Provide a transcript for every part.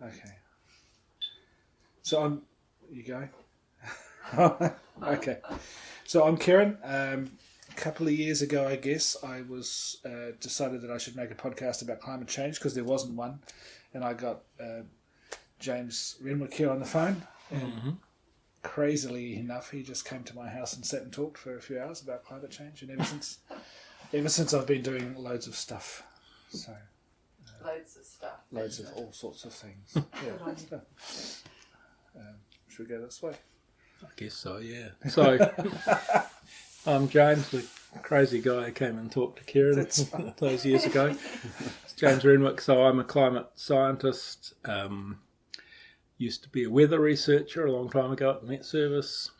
Okay. So you go. Okay. So I'm Kieran. A couple of years ago, I guess, I was decided that I should make a podcast about climate change because there wasn't one. And I got James Renwick here on the phone. And crazily enough, he just came to my house and sat and talked for a few hours about climate change. And ever since I've been doing loads of stuff. So loads of all sorts of things. Yeah. Should we go this way? I guess so, yeah. So, I'm James, the crazy guy who came and talked to Kieran those years ago. It's James Renwick, so I'm a climate scientist. Used to be a weather researcher a long time ago at the Met Service.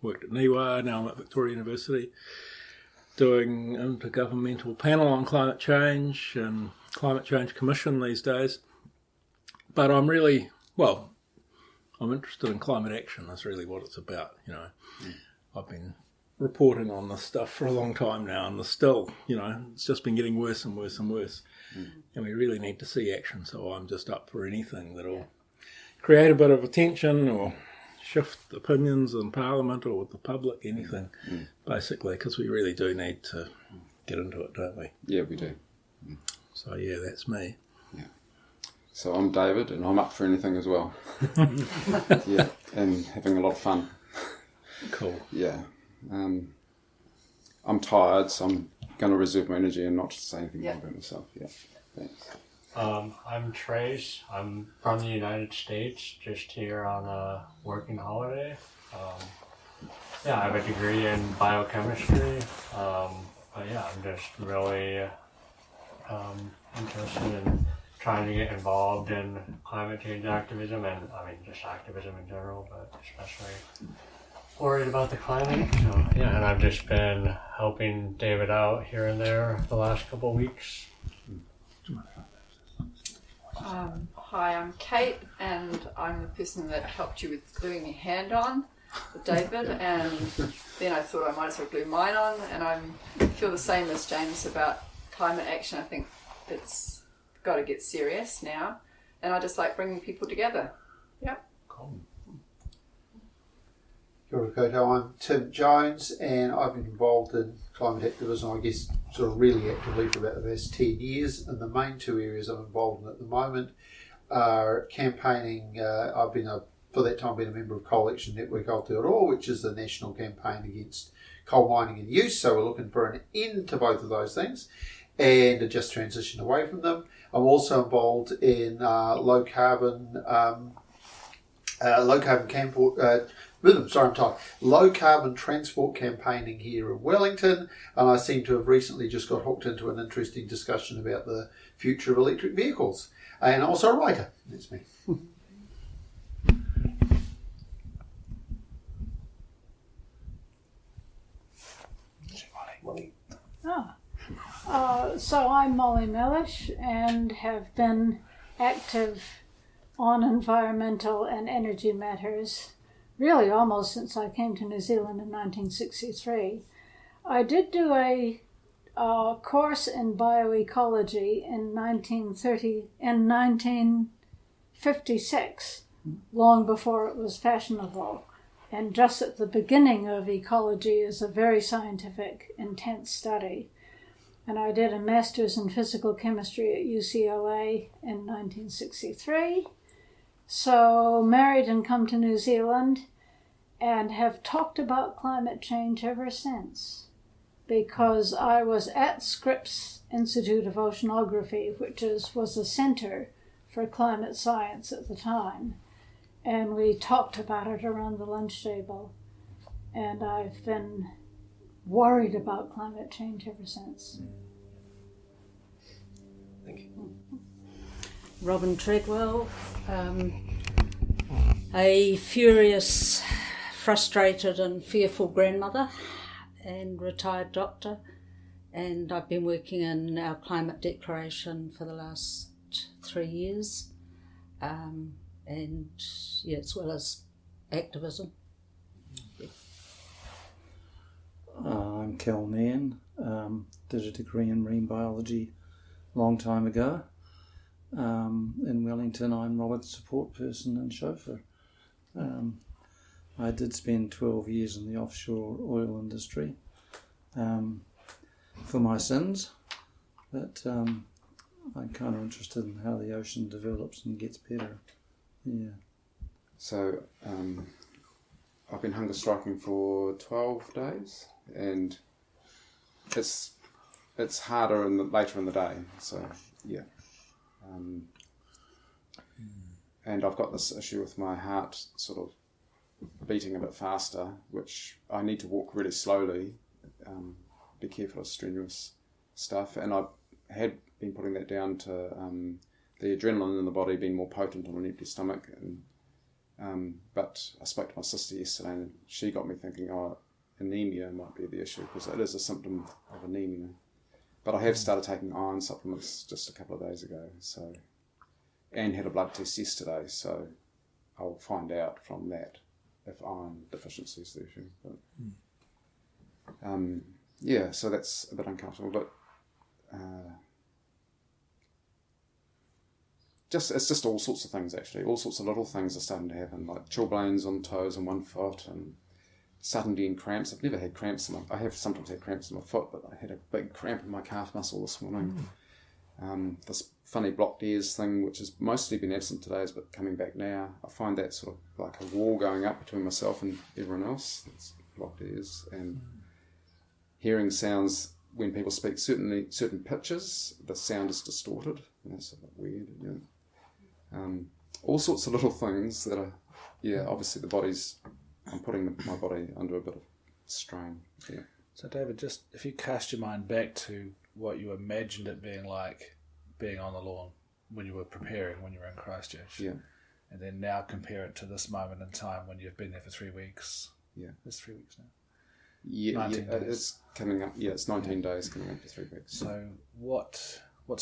Worked at NIWA, now I'm at Victoria University, doing intergovernmental panel on climate change and climate change commission these days. But I'm interested in climate action. That's really what it's about, I've been reporting on this stuff for a long time now, and it's just been getting worse and worse and worse. And we really need to see action, so I'm just up for anything that'll create a bit of attention or shift opinions in Parliament or with the public, anything, basically, because we really do need to get into it, don't we? Yeah, we do. So, yeah, that's me. So I'm David, and I'm up for anything as well. Yeah, and having a lot of fun. Cool. Yeah. I'm tired, so I'm going to reserve my energy and not say anything more about myself. Yeah, thanks. I'm Trace. I'm from the United States, just here on a working holiday. I have a degree in biochemistry. But yeah, I'm just really interested in trying to get involved in climate change activism, and just activism in general, but especially worried about the climate. So yeah, and I've just been helping David out here and there the last couple of weeks. Hi, I'm Kate, and I'm the person that helped you with gluing your hand on with David, and then I thought I might as well glue mine on, and I feel the same as James about climate action. I think it's got to get serious now, and I just like bringing people together. Yep. Cool. Kia ora koutou, I'm Tim Jones, and I've been involved in climate activism, I guess, sort of really actively for about the last 10 years, and the main two areas I'm involved in at the moment are campaigning. I've been for that time been a member of Coal Action Network Aotearoa, which is the national campaign against coal mining and use, so we're looking for an end to both of those things and a just transition away from them. I'm also involved in low carbon transport campaigning here in Wellington, and I seem to have recently just got hooked into an interesting discussion about the future of electric vehicles. And I'm also a writer. That's me. So I'm Molly Mellish and have been active on environmental and energy matters really almost since I came to New Zealand in 1963. I did do a course in bioecology in 1956, long before it was fashionable. And just at the beginning of ecology is a very scientific, intense study. And I did a master's in physical chemistry at UCLA in 1963. So married and come to New Zealand and have talked about climate change ever since. Because I was at Scripps Institute of Oceanography, which was a center for climate science at the time. And we talked about it around the lunch table. And I've been worried about climate change ever since. Thank you. Robin Treadwell, a furious, frustrated and fearful grandmother and retired doctor, and I've been working in our climate declaration for the last 3 years, as well as activism. I'm Kel Mann, did a degree in marine biology a long time ago. In Wellington, I'm Robert's support person and chauffeur. I did spend 12 years in the offshore oil industry for my sins, but I'm kind of interested in how the ocean develops and gets better. Yeah. So I've been hunger striking for 12 days, and it's harder later in the day. So yeah, and I've got this issue with my heart sort of beating a bit faster, which I need to walk really slowly, be careful of strenuous stuff, and I had been putting that down to the adrenaline in the body being more potent on an empty stomach. And but I spoke to my sister yesterday, and she got me thinking, anemia might be the issue, because it is a symptom of anemia. But I have started taking iron supplements just a couple of days ago, and had a blood test yesterday, so I'll find out from that if iron deficiency is the issue. But, yeah, so that's a bit uncomfortable, but it's just all sorts of things, actually. All sorts of little things are starting to happen, like chilblains on toes and one foot, and sudden getting cramps. I've never had cramps I have sometimes had cramps in my foot, but I had a big cramp in my calf muscle this morning. This funny blocked ears thing, which has mostly been absent today, but coming back now. I find that sort of like a wall going up between myself and everyone else. It's blocked ears, and hearing sounds when people speak certain pitches, the sound is distorted, and that's a bit weird. Yeah. All sorts of little things that are, obviously I'm putting my body under a bit of strain. Yeah. So David, just if you cast your mind back to what you imagined it being like, being on the lawn when you were preparing, when you were in Christchurch, and then now compare it to this moment in time when you've been there for 3 weeks. Yeah, it's 3 weeks now. Yeah, it's coming up. Yeah, it's 19 days coming up to 3 weeks. So what's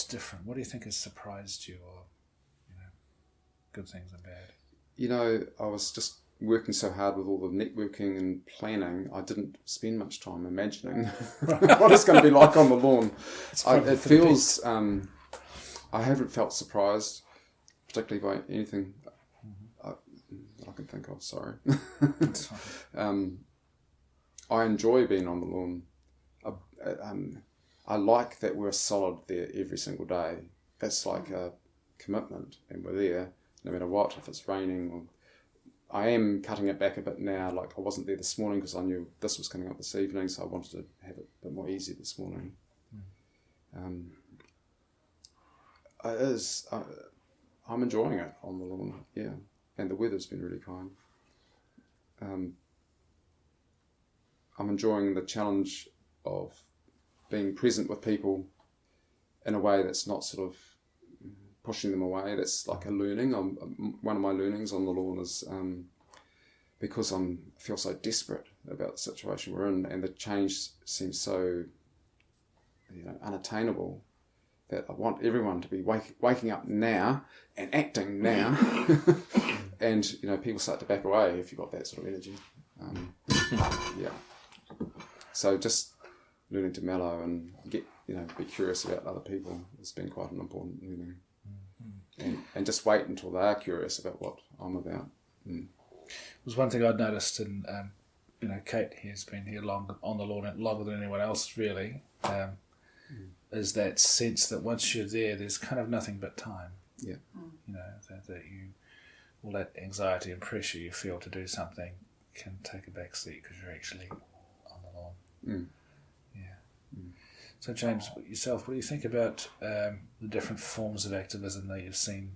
different? What do you think has surprised you, or good things and bad? I was just working so hard with all the networking and planning, I didn't spend much time imagining what it's going to be like on the lawn. It feels, I haven't felt surprised, particularly by anything that I can think of, sorry. I enjoy being on the lawn. I like that we're solid there every single day. That's like a commitment, and we're there no matter what, if it's raining. I am cutting it back a bit now. Like, I wasn't there this morning because I knew this was coming up this evening, so I wanted to have it a bit more easy this morning. I'm enjoying it on the lawn, and the weather's been really kind. I'm enjoying the challenge of being present with people in a way that's not sort of pushing them away. That's like a learning. One of my learnings on the lawn is because I feel so desperate about the situation we're in, and the change seems so unattainable, that I want everyone to be waking up now and acting now. And people start to back away if you've got that sort of energy. So just learning to mellow and get be curious about other people has been quite an important learning. And just wait until they are curious about what I'm about. It was one thing I'd noticed, and Kate has been here on the lawn longer than anyone else really, is that sense that once you're there, there's kind of nothing but time. Yeah. That you, all that anxiety and pressure you feel to do something can take a back seat because you're actually on the lawn. So James, yourself, what do you think about the different forms of activism that you've seen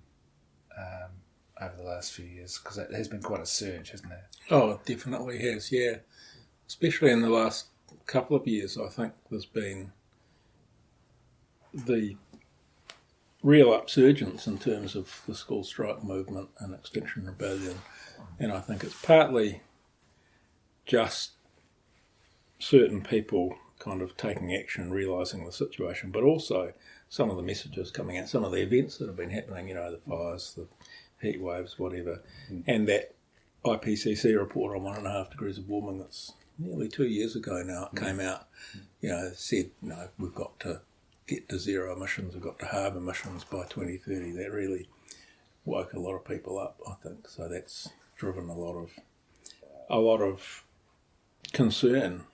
over the last few years? Because it has been quite a surge, hasn't it? Oh, it definitely has, yeah. Especially in the last couple of years, I think there's been the real upsurgence in terms of the school strike movement and Extinction Rebellion. And I think it's partly just certain people kind of taking action, realising the situation, but also some of the messages coming out, some of the events that have been happening, the fires, the heat waves, whatever, and that IPCC report on 1.5 degrees of warming that's nearly 2 years ago now, it came out, said, we've got to get to zero emissions, we've got to halve emissions by 2030. That really woke a lot of people up, I think. So that's driven a lot of concern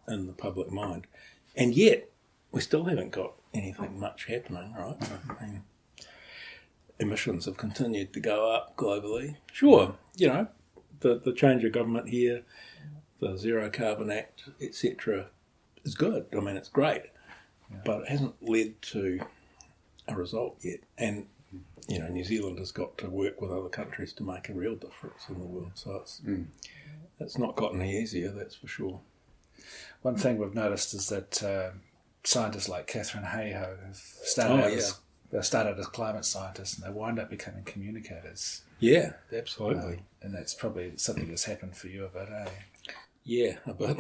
in the public mind. And yet, we still haven't got anything much happening, right? I mean, emissions have continued to go up globally. Sure, the change of government here, the Zero Carbon Act, etc., is good. I mean, it's great. Yeah. But it hasn't led to a result yet. And, New Zealand has got to work with other countries to make a real difference in the world. So it's not gotten any easier, that's for sure. One thing we've noticed is that scientists like Catherine Hayhoe have started as climate scientists, and they wind up becoming communicators. Yeah, absolutely. And that's probably something that's happened for you a bit, eh? Yeah, a bit.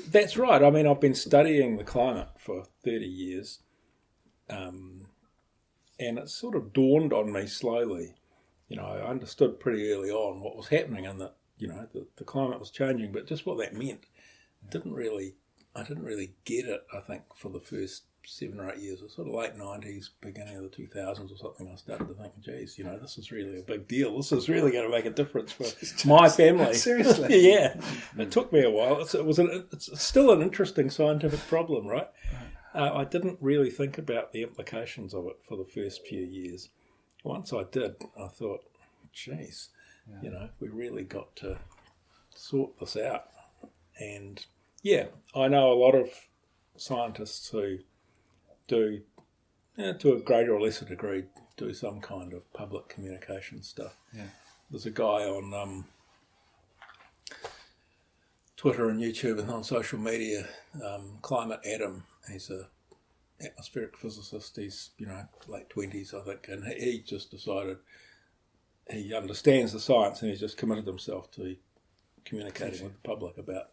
That's right. I mean, I've been studying the climate for 30 years, and it sort of dawned on me slowly. I understood pretty early on what was happening and that, the climate was changing, but just what that meant, I didn't really get it, I think, for the first 7 or 8 years. It was sort of late 90s, beginning of the 2000s or something. I started to think, geez, this is really a big deal. This is really going to make a difference for my family. Seriously? Yeah. It took me a while. It's still an interesting scientific problem, right? I didn't really think about the implications of it for the first few years. Once I did, I thought, geez, we really got to sort this out. And, I know a lot of scientists who do, to a greater or lesser degree, do some kind of public communication stuff. Yeah. There's a guy on Twitter and YouTube and on social media, Climate Adam. He's a atmospheric physicist. He's late 20s, I think, and he just decided he understands the science and he's just committed himself to communicating with the public about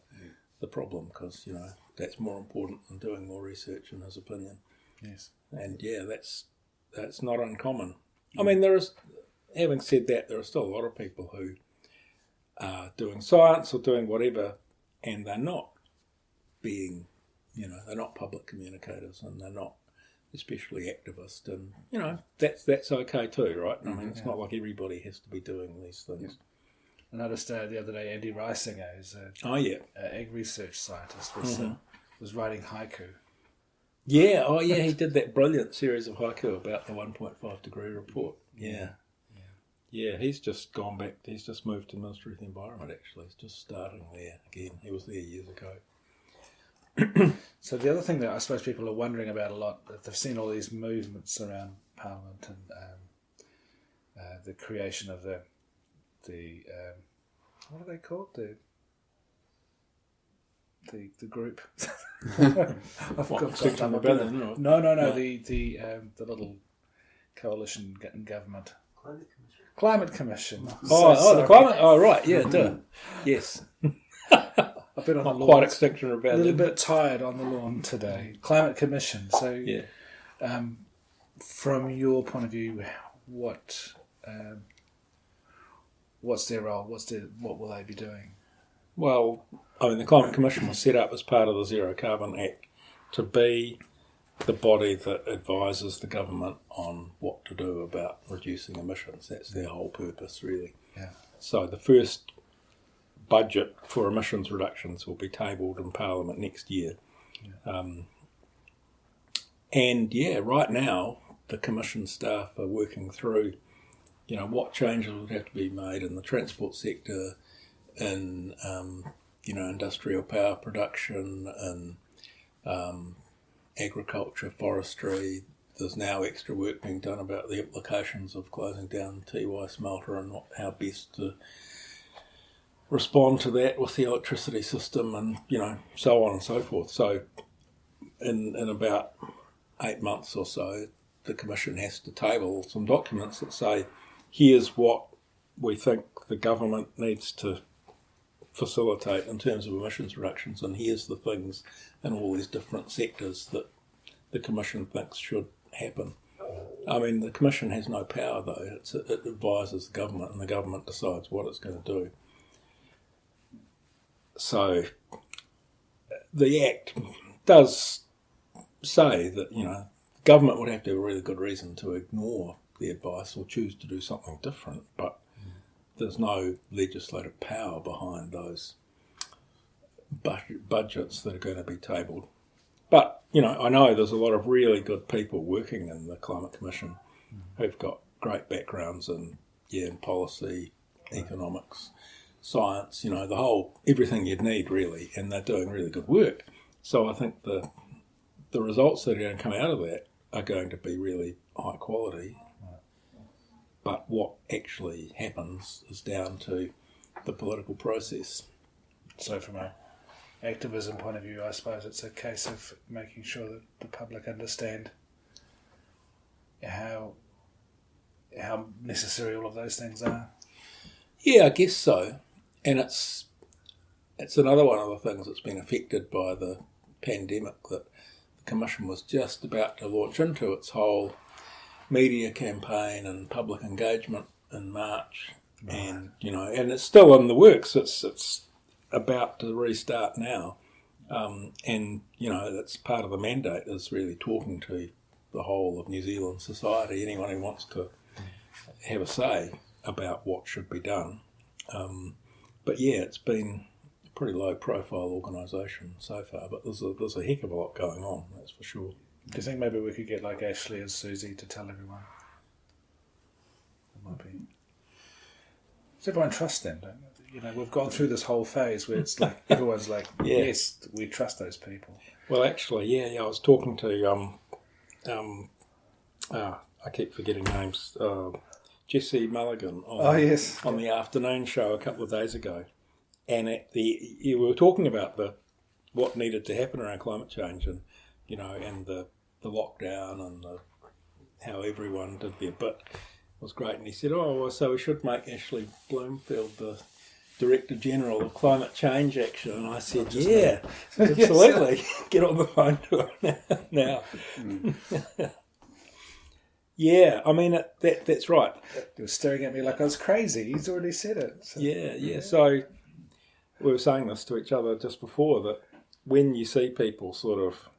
the problem because that's more important than doing more research, in his opinion. Yes. And that's not uncommon. I mean, having said that, there are still a lot of people who are doing science or doing whatever, and they're not being, they're not public communicators, and they're not especially activist, and that's okay too, right? I mean, it's not like everybody has to be doing these things. I noticed the other day Andy Reisinger, who's an ag research scientist, was writing haiku. Yeah, he did that brilliant series of haiku about the 1.5 degree report. Yeah, he's just gone back. He's just moved to Ministry of the Environment, actually. He's just starting there again. He was there years ago. So the other thing that I suppose people are wondering about a lot, that they've seen all these movements around Parliament and the creation of the what are they called? The group. I forgot. No. The little coalition in government. Climate Commission. The climate. Oh, right. Yeah. Duh. Yes. I've been on the lawn. Quite extinction rebellion. A little bit tired on the lawn today. Climate Commission. So, from your point of view, what's their role? What will they be doing? Well, I mean, the Climate Commission was set up as part of the Zero Carbon Act to be the body that advises the government on what to do about reducing emissions. That's their whole purpose, really. Yeah. So the first budget for emissions reductions will be tabled in Parliament next year. Yeah. Right now, the Commission staff are working through, what changes would have to be made in the transport sector, in industrial power production, and agriculture, forestry. There's now extra work being done about the implications of closing down TY smelter and how best to respond to that with the electricity system, and so on and so forth. So in about 8 months or so, the Commission has to table some documents that say, here's what we think the government needs to facilitate in terms of emissions reductions, and here's the things in all these different sectors that the Commission thinks should happen. I mean, the Commission has no power, though. It advises the government, and the government decides what it's going to do. So the Act does say that, government would have to have a really good reason to ignore the advice or choose to do something different, but there's no legislative power behind those budgets that are going to be tabled. But, I know there's a lot of really good people working in the Climate Commission who've got great backgrounds in policy, economics, science, the whole, everything you'd need really, and they're doing really good work. So I think the results that are going to come out of that are going to be really high quality. But what actually happens is down to the political process. So from a activism point of view, I suppose it's a case of making sure that the public understand how necessary all of those things are. Yeah, I guess so. And it's another one of the things that's been affected by the pandemic, that the Commission was just about to launch into its whole media campaign and public engagement in March. Right. And, and it's still in the works. It's about to restart now. And, that's part of the mandate, is really talking to the whole of New Zealand society, anyone who wants to have a say about what should be done. But yeah, it's been a pretty low profile organisation so far, but there's a heck of a lot going on, that's for sure. Do you think maybe we could get like Ashley and Susie to tell everyone? It might be. Does everyone trust them? We've gone through this whole phase where it's like everyone's like, yes, we trust those people. Well, actually, I was talking to I keep forgetting names. Jesse Mulligan on the afternoon show a couple of days ago, and we were talking about what needed to happen around climate change, and and the lockdown and how everyone did their bit was great. And he said, so we should make Ashley Bloomfield the Director General of Climate Change Action. And I said, absolutely. Get on the phone to her now. Yeah, I mean, that's right. He was staring at me like I was crazy. He's already said it. So. Yeah. So we were saying this to each other just before, that when you see people sort of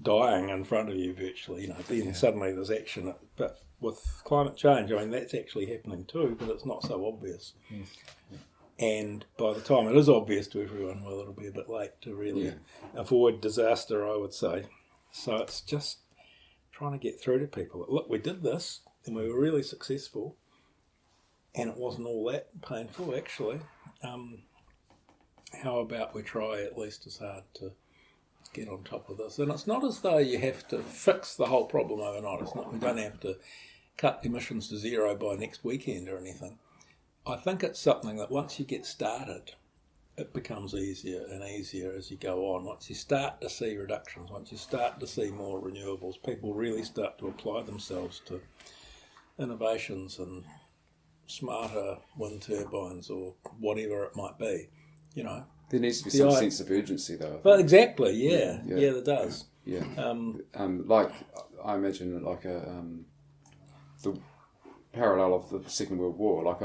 dying in front of you virtually, then suddenly there's action. But with climate change, I mean, that's actually happening too, but it's not so obvious. Mm. And by the time it is obvious to everyone, well, it'll be a bit late to really avoid disaster, I would say. So it's just trying to get through to people that, look, we did this and we were really successful, and it wasn't all that painful actually. How about we try at least as hard to get on top of this? And it's not as though you have to fix the whole problem overnight. It's not. We don't have to cut emissions to zero by next weekend or anything. I think it's something that once you get started, it becomes easier and easier as you go on. Once you start to see reductions, once you start to see more renewables, people really start to apply themselves to innovations and smarter wind turbines or whatever it might be, There needs to be some sense of urgency, though. Well, exactly, yeah, there does. Yeah. Like, I imagine the parallel of the Second World War, like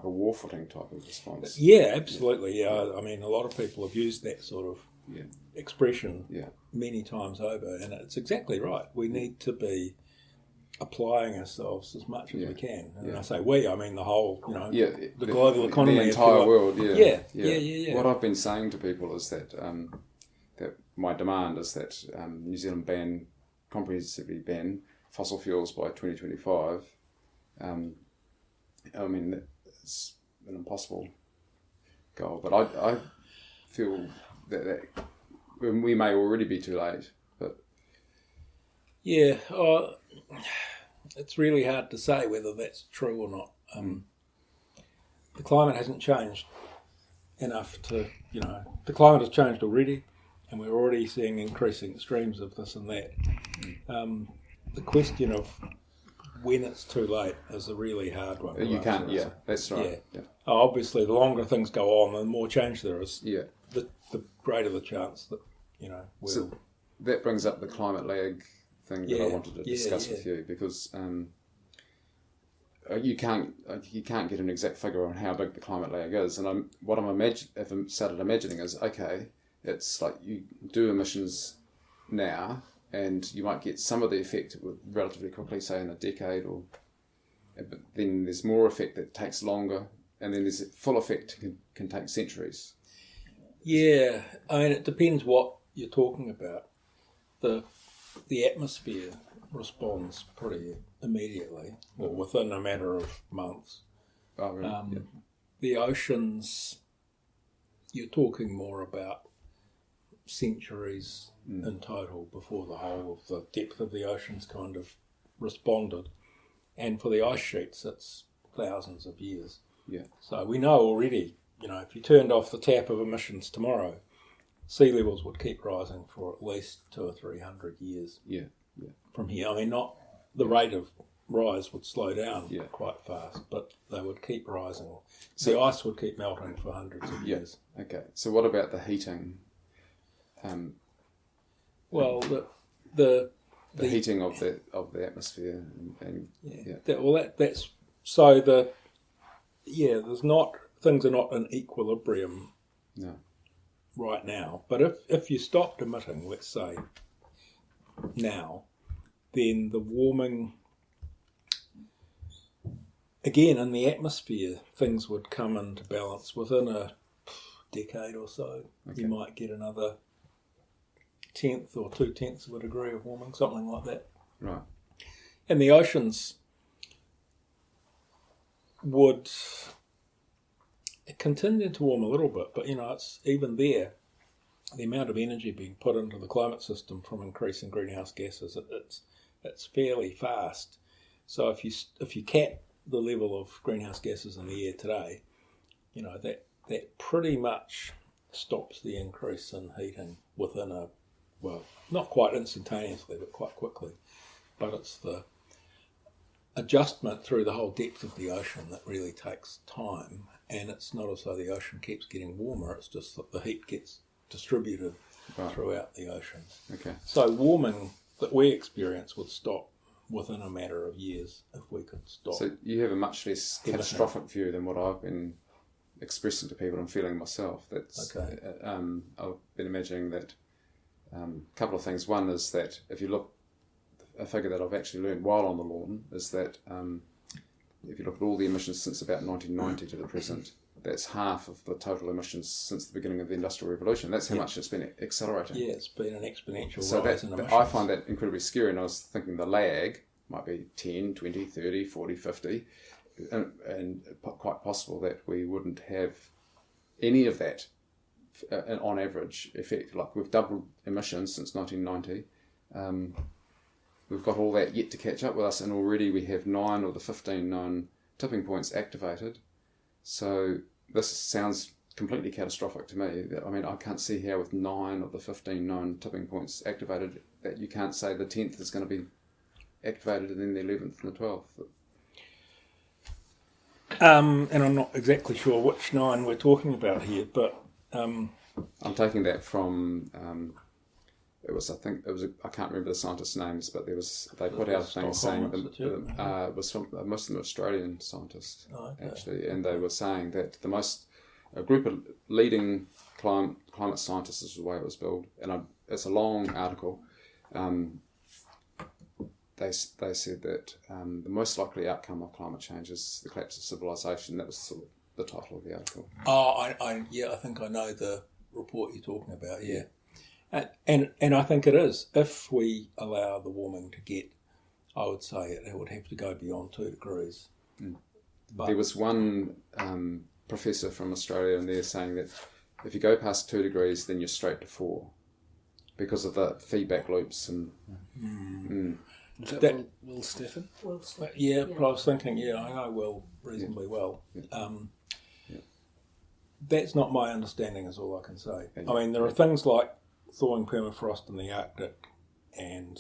a war footing type of response. Yeah, absolutely. Yeah, I mean, a lot of people have used that sort of expression many times over, and it's exactly right. We need to be applying ourselves as much as we can. And when I say we, I mean the whole, the global economy, the entire world. Yeah. What I've been saying to people is that that my demand is that New Zealand comprehensively ban fossil fuels by 2025. I mean, it's an impossible goal, but I feel that we may already be too late. But it's really hard to say whether that's true or not. The climate hasn't changed enough to, the climate has changed already, and we're already seeing increasing extremes of this and that. The question of when it's too late is a really hard one. You can't, that's right. Yeah. Obviously, the longer things go on, the more change there is. Yeah. The greater the chance that, we'll... So that brings up the climate lag thing that I wanted to discuss with you, because you can't get an exact figure on how big the climate lag is, and if I'm started imagining is, okay, it's like you do emissions now, and you might get some of the effect relatively quickly, say in a decade, but then there's more effect that takes longer, and then there's full effect can take centuries. Yeah, I mean, it depends what you're talking about. The atmosphere responds pretty immediately, or within a matter of months. Oh, really? The oceans, you're talking more about centuries in total before the whole of the depth of the oceans kind of responded. And for the ice sheets, it's thousands of years. Yeah. So we know already, if you turned off the tap of emissions tomorrow, sea levels would keep rising for at least 200 or 300 years from here. I mean, not the rate of rise would slow down quite fast, but they would keep rising. So the ice would keep melting for hundreds of years. Okay. So what about the heating? Well, the heating of the atmosphere that's so there's not, things are not in equilibrium right now. But if you stopped emitting, let's say now, then the warming again in the atmosphere, things would come into balance within a decade or so. Okay. You might get another 1/10 or 2/10 of a degree of warming, something like that. Right. And the oceans would continue to warm a little bit, but it's even there. The amount of energy being put into the climate system from increasing greenhouse gases, it's fairly fast. So if you cap the level of greenhouse gases in the air today, that pretty much stops the increase in heating within not quite instantaneously, but quite quickly. But it's the adjustment through the whole depth of the ocean that really takes time, and it's not as though the ocean keeps getting warmer, it's just that the heat gets distributed throughout the ocean. Okay. So warming that we experience would stop within a matter of years if we could stop. So you have a much less catastrophic view than what I've been expressing to people and feeling myself. That's okay. I've been imagining that a couple of things. One is that if you look, a figure that I've actually learned while on the lawn is that if you look at all the emissions since about 1990 to the present, that's half of the total emissions since the beginning of the Industrial Revolution. That's how much it's been accelerating. Yeah, it's been an exponential rise in emissions. I find that incredibly scary, and I was thinking the lag might be 10, 20, 30, 40, 50, and quite possible that we wouldn't have any of that on average effect. Like we've doubled emissions since 1990. We've got all that yet to catch up with us, and already we have 9 of the 15 known tipping points activated. So this sounds completely catastrophic to me. I mean, I can't see how with 9 of the 15 known tipping points activated that you can't say the 10th is going to be activated and then the 11th and the 12th. And I'm not exactly sure which 9 we're talking about here, but I'm taking that from I can't remember the scientists' names, but they put out things saying it was from a Muslim Australian scientist actually, and they were saying that a group of leading climate scientists is the way it was billed, and it's a long article. They said that the most likely outcome of climate change is the collapse of civilization. That was sort of the title of the article. I think I know the report you're talking about. Yeah. And I think it is. If we allow the warming to get, I would say it would have to go beyond 2 degrees. Mm. There was one professor from Australia, and they're saying that if you go past 2 degrees, then you're straight to 4 because of the feedback loops. And Is that Will Stephen? Yeah, but I was thinking, I know Will reasonably well. Yeah. That's not my understanding, is all I can say. I mean, there are things like thawing permafrost in the Arctic and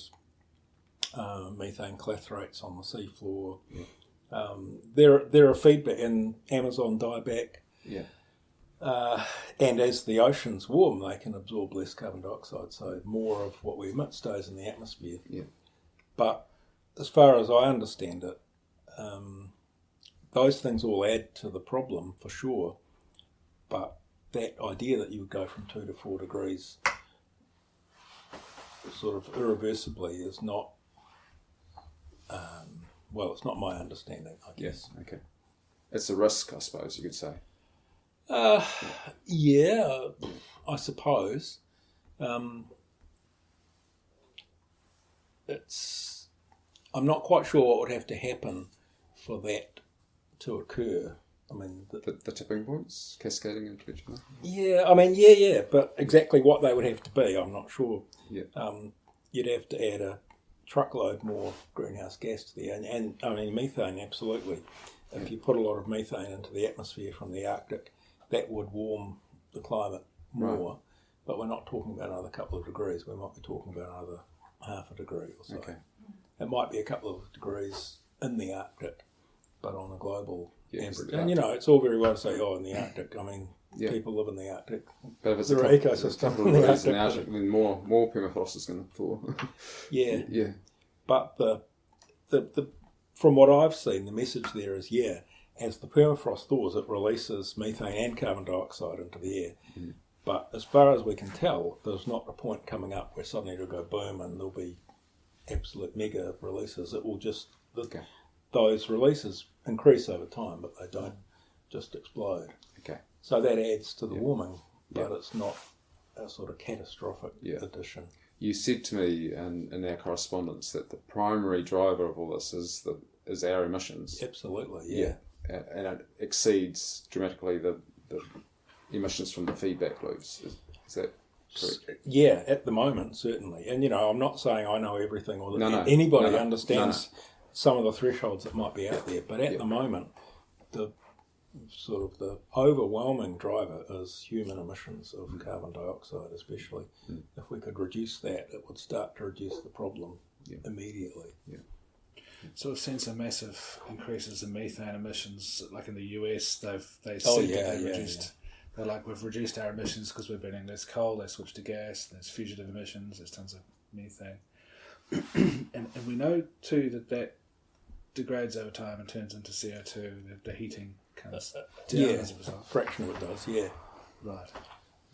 methane clathrates on the seafloor. Yeah. There are feedback in Amazon dieback. Yeah. And as the oceans warm, they can absorb less carbon dioxide, so more of what we emit stays in the atmosphere. Yeah. But as far as I understand it, those things all add to the problem for sure. But that idea that you would go from 2 to 4 degrees sort of irreversibly is not, it's not my understanding, I guess. Yes, okay. It's a risk, I suppose you could say. Yeah, I suppose. I'm not quite sure what would have to happen for that to occur. I mean, The tipping points cascading into each other? yeah, I mean, yeah, but exactly what they would have to be, I'm not sure. Yeah. You'd have to add a truckload more greenhouse gas to the air, and I mean, methane, absolutely. If you put a lot of methane into the atmosphere from the Arctic, that would warm the climate more. Right. But we're not talking about another couple of degrees. We might be talking about another half a degree or so. Okay. It might be a couple of degrees in the Arctic, but on a global average. the And it's all very well to say, in the Arctic. I mean, Yeah. people live in the Arctic. But if it's There a are couple, ecosystems couple in of the degrees in the Arctic. Arctic, then more permafrost is going to thaw. Yeah. Yeah. But the from what I've seen, the message there is, as the permafrost thaws, it releases methane and carbon dioxide into the air. Mm. But as far as we can tell, there's not a point coming up where suddenly it'll go boom and there'll be absolute mega releases. It will just, those releases increase over time, but they don't just explode. Okay. So that adds to the warming, but Yeah. it's not a sort of catastrophic addition. You said to me in our correspondence that the primary driver of all this is our emissions. Absolutely, yeah. And it exceeds dramatically the emissions from the feedback loops. Is that correct? Yeah, at the moment, certainly. And, I'm not saying I know everything or that No. anybody No. understands some of the thresholds that might be out there. But at the moment, the sort of the overwhelming driver is human emissions of carbon dioxide, especially. If we could reduce that, it would start to reduce the problem immediately. Yeah. So we've seen some massive increases in methane emissions, like in the US. They've reduced. They're like, we've reduced our emissions because we're burning less coal. They switched to gas. There's fugitive emissions. There's tons of methane, and we know too that degrades over time and turns into CO2. The heating comes down as a result. A fraction of it does. Yeah, Right,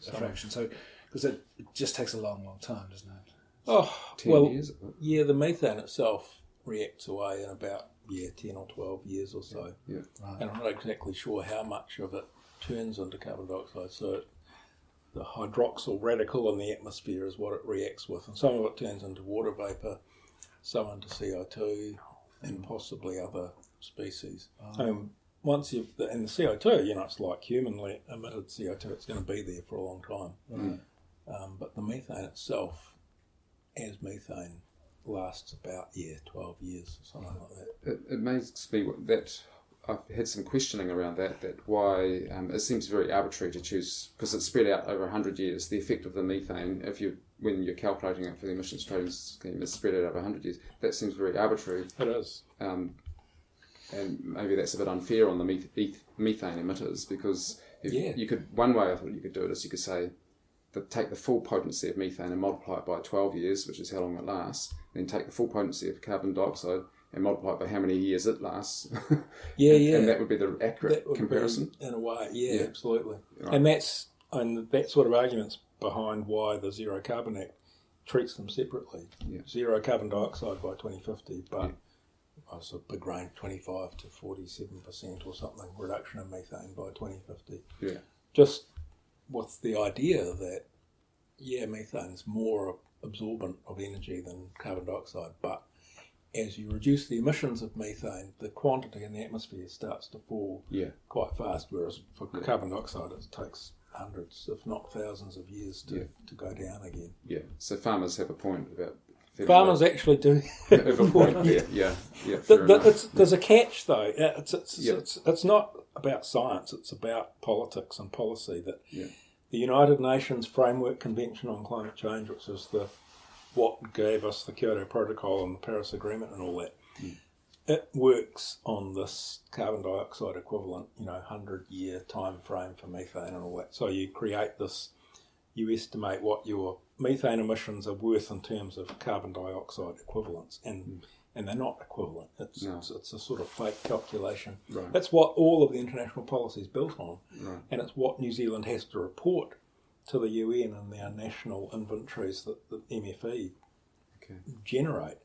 a fraction. So because it just takes a long time, doesn't it? 10 years? Yeah, the methane itself reacts away in about 10 or 12 years or so. Yeah. Right. And I'm not exactly sure how much of it turns into carbon dioxide. So the hydroxyl radical in the atmosphere is what it reacts with, and some of it turns into water vapour, some into CO2, and possibly other species. Once and the CO2, it's like humanly emitted CO2. It's going to be there for a long time. But the methane itself, as methane, lasts about 12 years or something like that. It makes me that I've had some questioning around that why it seems very arbitrary to choose, because it's spread out over 100 years. The effect of the methane, when you're calculating it for the emissions trading scheme, is spread out over 100 years. That seems very arbitrary. It is. And maybe that's a bit unfair on the methane emitters, because one way I thought you could do it is you could say take the full potency of methane and multiply it by 12 years, which is how long it lasts, then take the full potency of carbon dioxide and multiply it by how many years it lasts. And that would be the accurate comparison. In a way, Yeah. absolutely. Right. And that sort of argument's behind why the Zero Carbon Act treats them separately. Yeah. Zero carbon dioxide by 2050, but it's a big range, 25 to 47% or something, reduction in methane by 2050. Yeah. Just with the idea that, methane is more absorbent of energy than carbon dioxide, but as you reduce the emissions of methane, the quantity in the atmosphere starts to fall quite fast, whereas for carbon dioxide it takes hundreds, if not thousands of years to go down again. Yeah, so farmers have a point about... Farmers actually do have a point, yeah. There's a catch though. It's not about science, it's about politics and policy. That the United Nations Framework Convention on Climate Change, which is what gave us the Kyoto Protocol and the Paris Agreement and all that, it works on this carbon dioxide equivalent, 100-year time frame for methane and all that. So you create this you estimate what your methane emissions are worth in terms of carbon dioxide equivalents, and they're not equivalent. It's a sort of fake calculation. Right. That's what all of the international policy is built on, Right. and it's what New Zealand has to report to the UN and their national inventories that the MFE generate.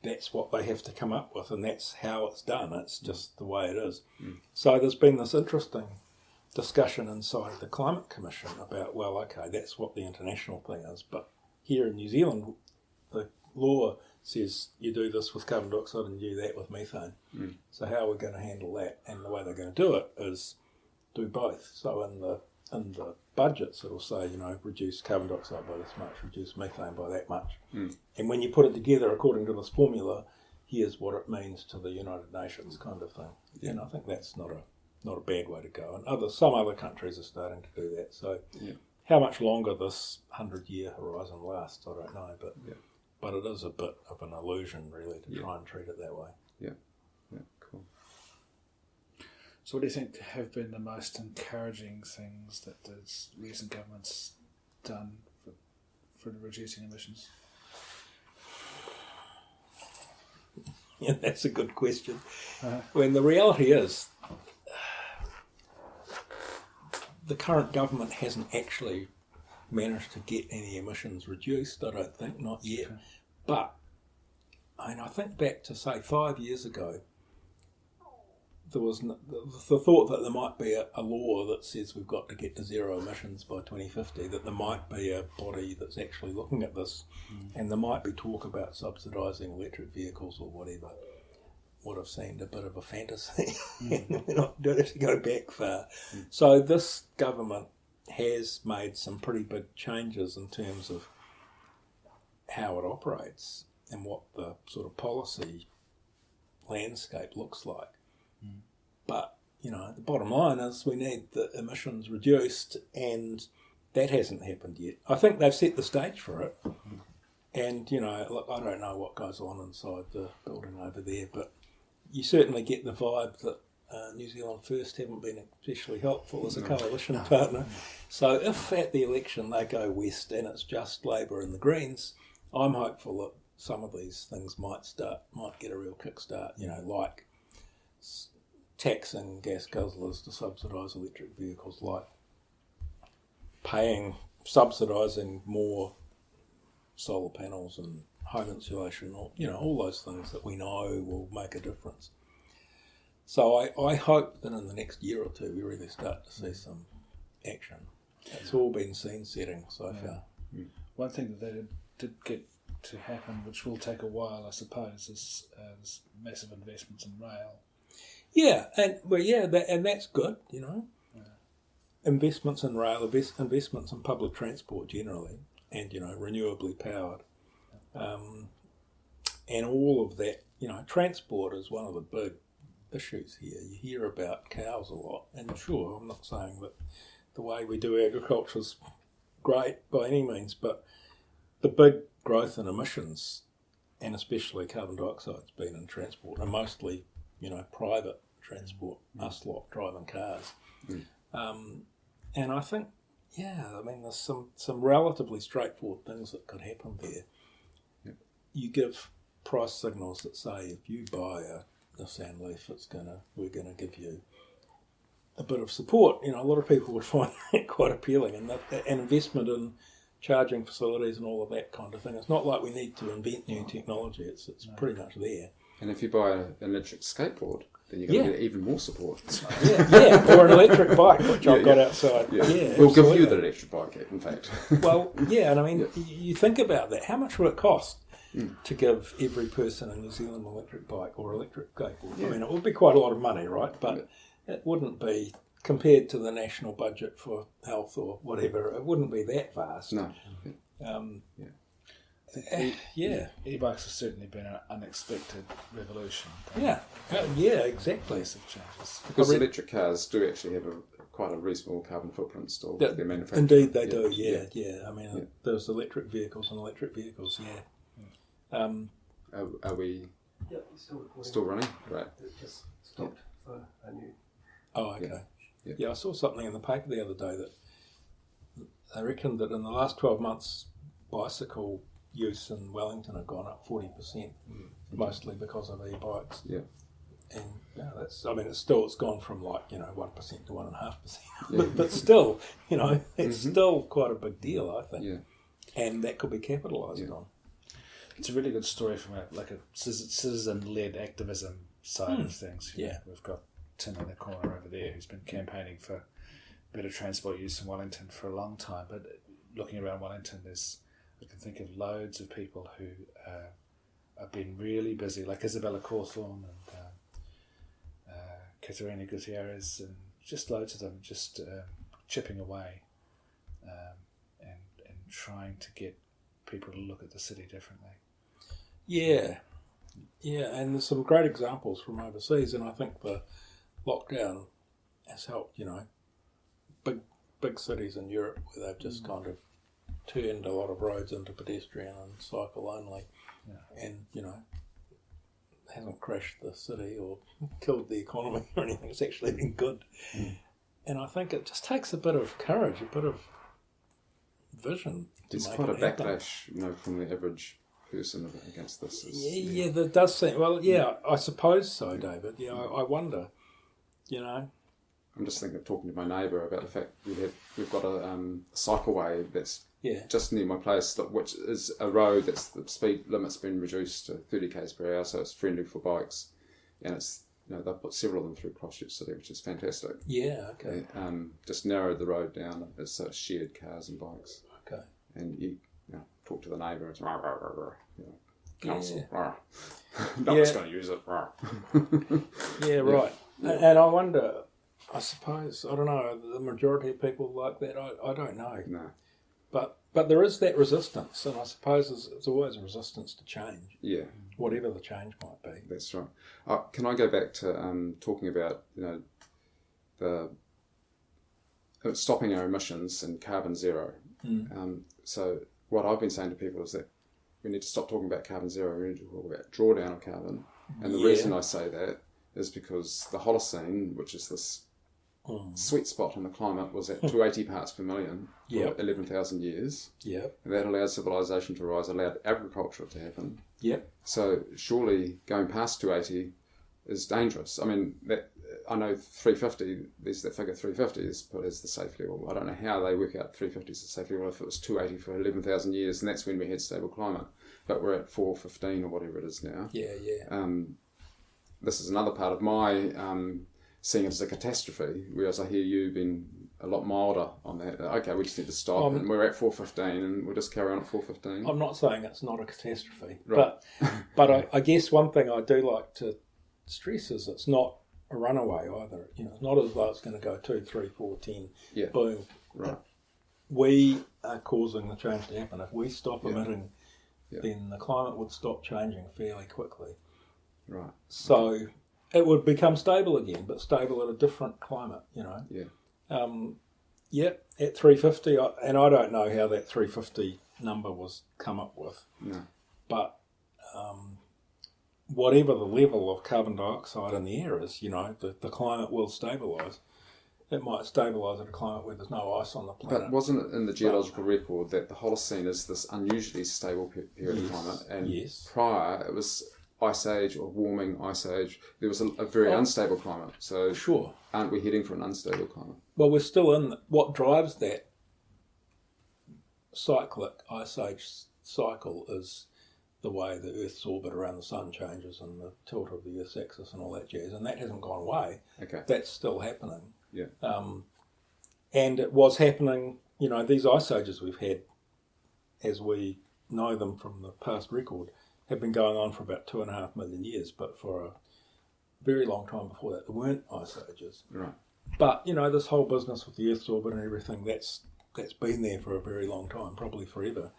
That's what they have to come up with, and that's how it's done. It's just the way it is. So there's been this interesting discussion inside the Climate Commission about, well, okay, that's what the international thing is, but here in New Zealand, the law says you do this with carbon dioxide and you do that with methane. So how are we going to handle that? And the way they're going to do it is do both. So in the budgets, it'll say, reduce carbon dioxide by this much, reduce methane by that much. And when you put it together according to this formula, here's what it means to the United Nations kind of thing. Yeah. And I think that's not a bad way to go. And some other countries are starting to do that. So how much longer this 100-year horizon lasts, I don't know. But it is a bit of an illusion, really, to try and treat it that way. Yeah, cool. So what do you think have been the most encouraging things that the recent government's done for reducing emissions? Yeah, that's a good question. When the reality is, the current government hasn't actually managed to get any emissions reduced, I don't think, not yet. Okay. But I think back to, say, 5 years ago, there was the thought that there might be a law that says we've got to get to zero emissions by 2050, that there might be a body that's actually looking at this, and there might be talk about subsidising electric vehicles or whatever. Would have seemed a bit of a fantasy. We're not doing it to go back far. So this government has made some pretty big changes in terms of how it operates and what the sort of policy landscape looks like. But, the bottom line is we need the emissions reduced, and that hasn't happened yet. I think they've set the stage for it. And, look, I don't know what goes on inside the building over there, but you certainly get the vibe that New Zealand First haven't been especially helpful as a coalition partner. So if at the election they go west and it's just Labour and the Greens, I'm hopeful that some of these things might get a real kickstart, like taxing gas guzzlers to subsidise electric vehicles, like subsidising more solar panels and home insulation, or all those things that we know will make a difference. So I hope that in the next year or two we really start to see some action. It's all been scene setting so far. One thing that did get to happen, which will take a while, I suppose, is massive investments in rail. Yeah, and that's good. Investments in rail, investments in public transport generally, and renewably powered. And all of that, transport is one of the big issues here. You hear about cows a lot, and sure, I'm not saying that the way we do agriculture is great by any means, but the big growth in emissions, and especially carbon dioxide, has been in transport, and mostly, private transport, us lot driving cars. And I think, there's some relatively straightforward things that could happen there. You give price signals that say if you buy a Nissan Leaf, we're gonna give you a bit of support. A lot of people would find that quite appealing, and an investment in charging facilities and all of that kind of thing. It's not like we need to invent new technology. It's pretty much there. And if you buy an electric skateboard, then you're going to get even more support. Or an electric bike, which I've got outside. We'll give you the electric bike, in fact. Well, and you think about that. How much would it cost to give every person in New Zealand an electric bike or electric skateboard? I mean, it would be quite a lot of money, right? But it wouldn't be, compared to the national budget for health or whatever, it wouldn't be that vast. No. E-bikes have certainly been an unexpected revolution. Exactly. Massive changes. Because electric cars do actually have quite a reasonable carbon footprint still. Their manufacturing. Indeed, they do. I mean, there's electric vehicles and electric vehicles. Are we still running? Right. It just stopped for a new. Oh, okay. Yeah, I saw something in the paper the other day that they reckon that in the last 12 months, bicycle use in Wellington had gone up 40%, mostly because of e-bikes. Yeah. And it's gone from 1% to 1.5%, but still, it's still quite a big deal, I think. Yeah. And that could be capitalised on. It's a really good story from a citizen-led activism side of things. We've got Tim in the corner over there who's been campaigning for better transport use in Wellington for a long time. But looking around Wellington, I can think of loads of people who have been really busy, like Isabella Cawthorne and Katerina Gutierrez, and just loads of them just chipping away and trying to get people to look at the city differently. Yeah, and there's some great examples from overseas, and I think the lockdown has helped, big cities in Europe where they've just kind of turned a lot of roads into pedestrian and cycle only, and, hasn't crashed the city or killed the economy or anything. It's actually been good. And I think it just takes a bit of courage, a bit of vision. There's quite a backlash, from the average person against this. Yeah, that does seem... Well, I suppose so, David. Yeah, I wonder, I'm just thinking of talking to my neighbour about the fact we've got a cycleway that's just near my place, which is a road that's the speed limit's been reduced to 30 k's per hour, so it's friendly for bikes, and it's they've put several of them through Christchurch City, which is fantastic. Yeah, okay. Just narrowed the road down. It's shared cars and bikes. Okay. And you talk to the neighbour. It's council. No one's going to use it. Yeah, right. Yeah. And I wonder. I suppose, I don't know, the majority of people like that, I don't know. No. But there is that resistance, and I suppose there's always a resistance to change. Yeah. Whatever the change might be. That's right. Can I go back to talking about, the stopping our emissions and carbon zero? So what I've been saying to people is that we need to stop talking about carbon zero, we need to talk about drawdown of carbon. And the reason I say that is because the Holocene, which is this sweet spot in the climate, was at 280 parts per million for 11,000 years. Yep. And that allowed civilization to rise, allowed agriculture to happen. Yep. So surely going past 280 is dangerous. I mean, I know 350, there's that figure 350 is put as the safe level. I don't know how they work out 350 as the safe level if it was 280 for 11,000 years, and that's when we had stable climate. But we're at 415 or whatever it is now. This is another part of my seeing it as a catastrophe, whereas I hear you being a lot milder on that. Okay, we just need to stop, and we're at 415, and we'll just carry on at 415. I'm not saying it's not a catastrophe, right. but I guess one thing I do like to stress is it's not a runaway either. It's not as though it's going to go 2, 3, 4, 10, boom. Right. We are causing the change to happen. If we stop emitting, then the climate would stop changing fairly quickly. Right. So it would become stable again, but stable at a different climate, at 350, and I don't know how that 350 number was come up with. No. But whatever the level of carbon dioxide in the air is, the climate will stabilise. It might stabilise at a climate where there's no ice on the planet. But wasn't it in the geological record that the Holocene is this unusually stable period of climate, and prior it was ice age or warming ice age, there was a very unstable climate. So aren't we heading for an unstable climate? Well, we're still in what drives that cyclic ice age cycle is the way the Earth's orbit around the sun changes and the tilt of the Earth's axis and all that jazz, and that hasn't gone away. Okay. That's still happening. Yeah. And it was happening, these ice ages we've had, as we know them from the past record, have been going on for about 2.5 million years, but for a very long time before that, there weren't ice ages. Right. But, this whole business with the Earth's orbit and everything, that's been there for a very long time, probably forever.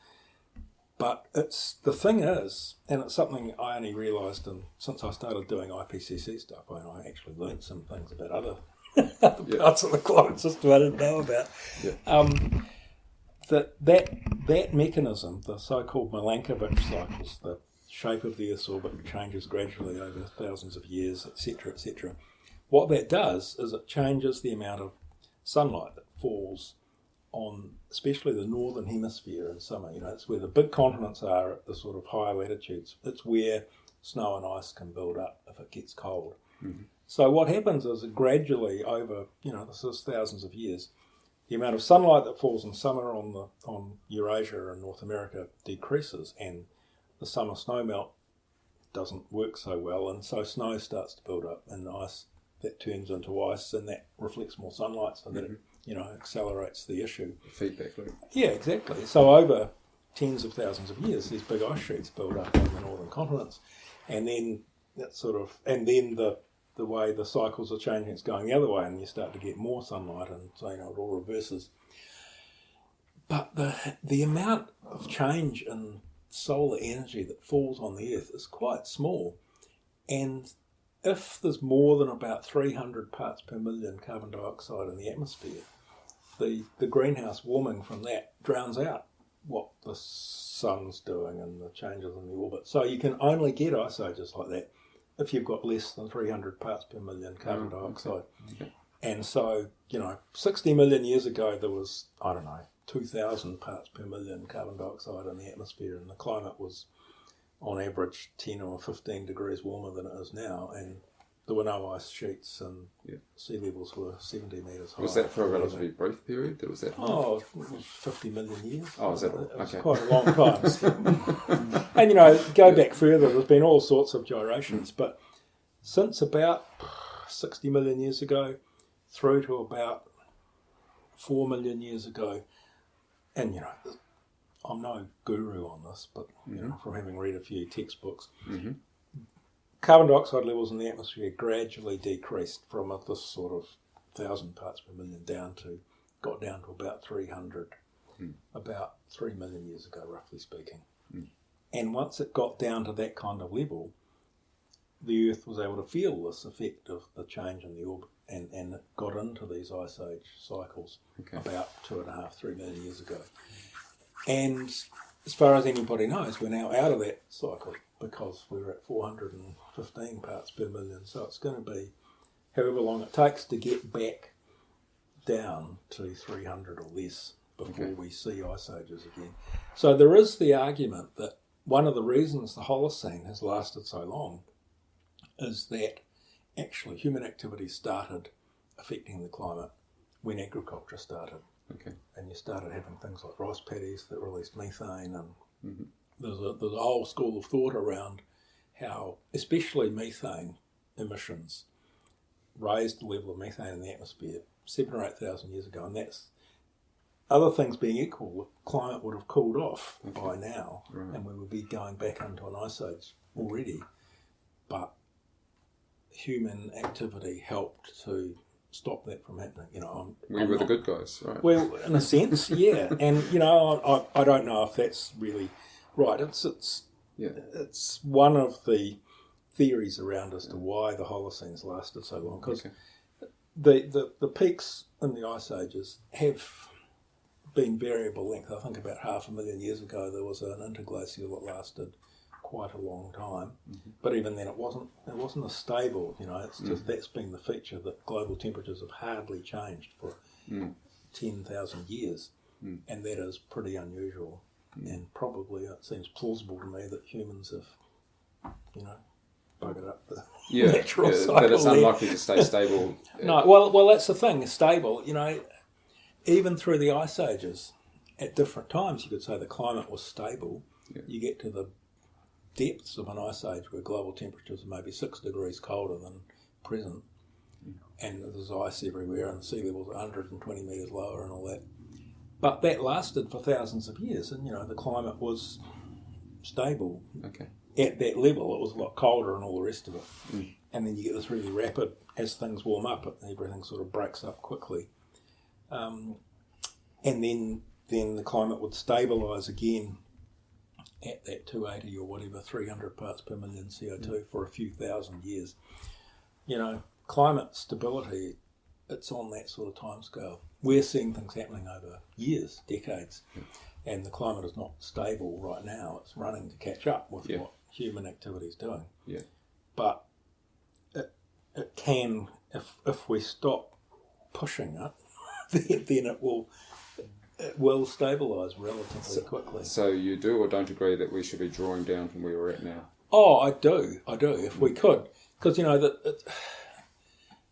But the thing is, and it's something I only realised since I started doing IPCC stuff, and I actually learned some things about other parts of the climate system I didn't know about. Yeah. That mechanism, the so-called Milankovitch cycles, the shape of the Earth's orbit changes gradually over thousands of years, etc., etc. What that does is it changes the amount of sunlight that falls on especially the northern hemisphere in summer. It's where the big continents are at the sort of higher latitudes. It's where snow and ice can build up if it gets cold. Mm-hmm. So what happens is that gradually over, this is thousands of years, the amount of sunlight that falls in summer on Eurasia and North America decreases, and the summer snowmelt doesn't work so well, and so snow starts to build up, and ice that turns into ice, and that reflects more sunlight, so that it accelerates the issue. Feedback loop. Yeah, exactly. So over tens of thousands of years, these big ice sheets build up on the northern continents, and then the way the cycles are changing, it's going the other way, and you start to get more sunlight, and so it all reverses. But the amount of change in solar energy that falls on the Earth is quite small, and if there's more than about 300 parts per million carbon dioxide in the atmosphere, the greenhouse warming from that drowns out what the sun's doing and the changes in the orbit. So you can only get ice ages like that if you've got less than 300 parts per million carbon dioxide. Okay. And so, 60 million years ago there was, 2,000 parts per million carbon dioxide in the atmosphere, and the climate was on average 10 or 15 degrees warmer than it is now, and there were no ice sheets, and sea levels were 70 metres high. Was that for a relatively brief period? It was 50 million years. Oh, is that all? It was Okay. quite a long time. And, go back further, there's been all sorts of gyrations, but since about 60 million years ago through to about 4 million years ago, and, I'm no guru on this, but, from having read a few textbooks, carbon dioxide levels in the atmosphere gradually decreased from this sort of 1,000 parts per million got down to about 300, about 3 million years ago, roughly speaking. And once it got down to that kind of level, the Earth was able to feel this effect of the change in the orbit, and it got into these ice age cycles about 2.5, 3 million years ago. And as far as anybody knows, we're now out of that cycle because we're at 415 parts per million. So it's going to be however long it takes to get back down to 300 or less before we see ice ages again. So there is the argument that one of the reasons the Holocene has lasted so long is that actually human activity started affecting the climate when agriculture started. And you started having things like rice paddies that released methane, and there's a whole school of thought around how especially methane emissions raised the level of methane in the atmosphere 7,000 or 8,000 years ago, and that's, other things being equal, the climate would have cooled off by now, and we would be going back into an ice age already. But human activity helped to stop that from happening. We were the good guys, right? Well, in a sense, yeah. And I don't know if that's really right. It's one of the theories around as to why the Holocene's lasted so long, because the peaks in the ice ages have been variable length. I think about 500,000 years ago there was an interglacial that lasted quite a long time, but even then it wasn't as stable. It's just that's been the feature, that global temperatures have hardly changed for 10,000 years, and that is pretty unusual. And probably it seems plausible to me that humans have, buggered up the natural cycle. That it's unlikely to stay stable. No, well, that's the thing. Stable. Even through the ice ages, at different times, you could say the climate was stable. You get to the depths of an ice age where global temperatures are maybe 6 degrees colder than present, and there's ice everywhere, and sea levels are 120 metres lower and all that. But that lasted for thousands of years, and the climate was stable. At that level. It was a lot colder and all the rest of it. And then you get this really rapid, as things warm up, everything sort of breaks up quickly. And then the climate would stabilise again at that 280 or whatever, 300 parts per million CO2 for a few thousand years. Climate stability, it's on that sort of timescale. We're seeing things happening over years, decades, and the climate is not stable right now. It's running to catch up with what human activity is doing. But it can, if we stop pushing it, then it will it will stabilise relatively quickly. So you do or don't agree that we should be drawing down from where we're at now? Oh, I do, if we could. Because,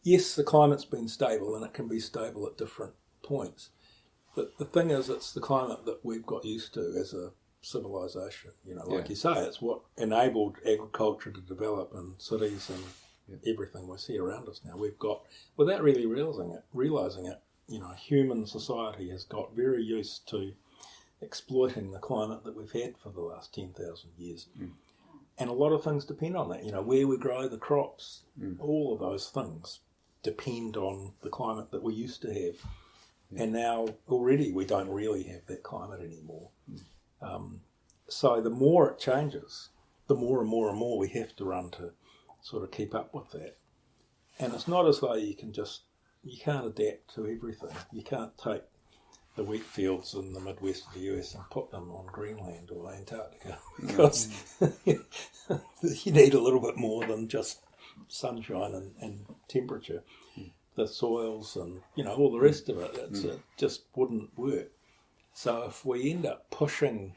yes, the climate's been stable and it can be stable at different points. But the thing is, it's the climate that we've got used to as a civilization. Like you say, it's what enabled agriculture to develop in cities and everything we see around us now. We've got, without really realising it, human society has got very used to exploiting the climate that we've had for the last 10,000 years. And a lot of things depend on that. Where we grow the crops, all of those things depend on the climate that we used to have. And now already we don't really have that climate anymore. So the more it changes, the more and more and more we have to run to sort of keep up with that. And it's not as though you can't adapt to everything. You can't take the wheat fields in the Midwest of the US and put them on Greenland or Antarctica, because you need a little bit more than just sunshine and temperature. The soils and all the rest of it, it just wouldn't work. So if we end up pushing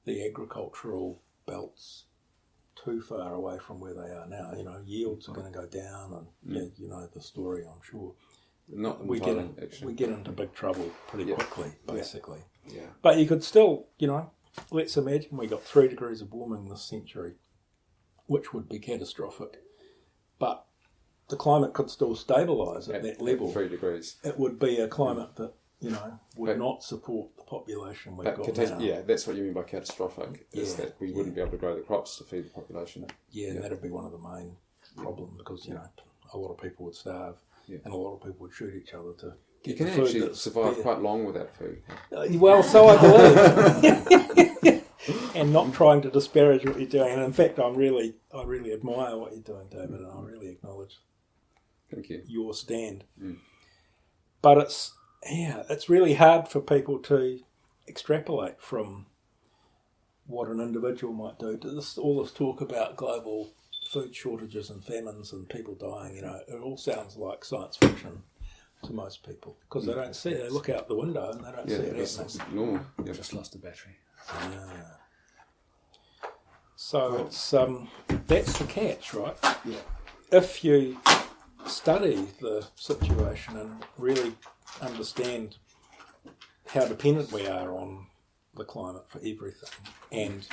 the agricultural belts too far away from where they are now, yields are going to go down, and you know the story, I'm sure. We get into big trouble pretty quickly, basically. Yeah. But you could still, let's imagine we got 3 degrees of warming this century, which would be catastrophic. But the climate could still stabilise at that level. 3 degrees. It would be a climate that, would not support the population we've got now. Yeah, that's what you mean by catastrophic, is that we wouldn't be able to grow the crops to feed the population. Yeah, and that would be one of the main problems, because, a lot of people would starve, and a lot of people would shoot each other to get You can the food actually that's survive there. quite long without food. Well, so I believe. And not trying to disparage what you're doing. And in fact, I really admire what you're doing, David, and I really acknowledge Thank you. your stand. But it's really hard for people to extrapolate from what an individual might do to all this talk about global food shortages and famines and people dying. It all sounds like science fiction to most people, because they don't see it. They look out the window and they don't see it happening. Normal. I've just lost a battery. So it's that's the catch, right? Yeah. If you study the situation and really understand how dependent we are on the climate for everything, and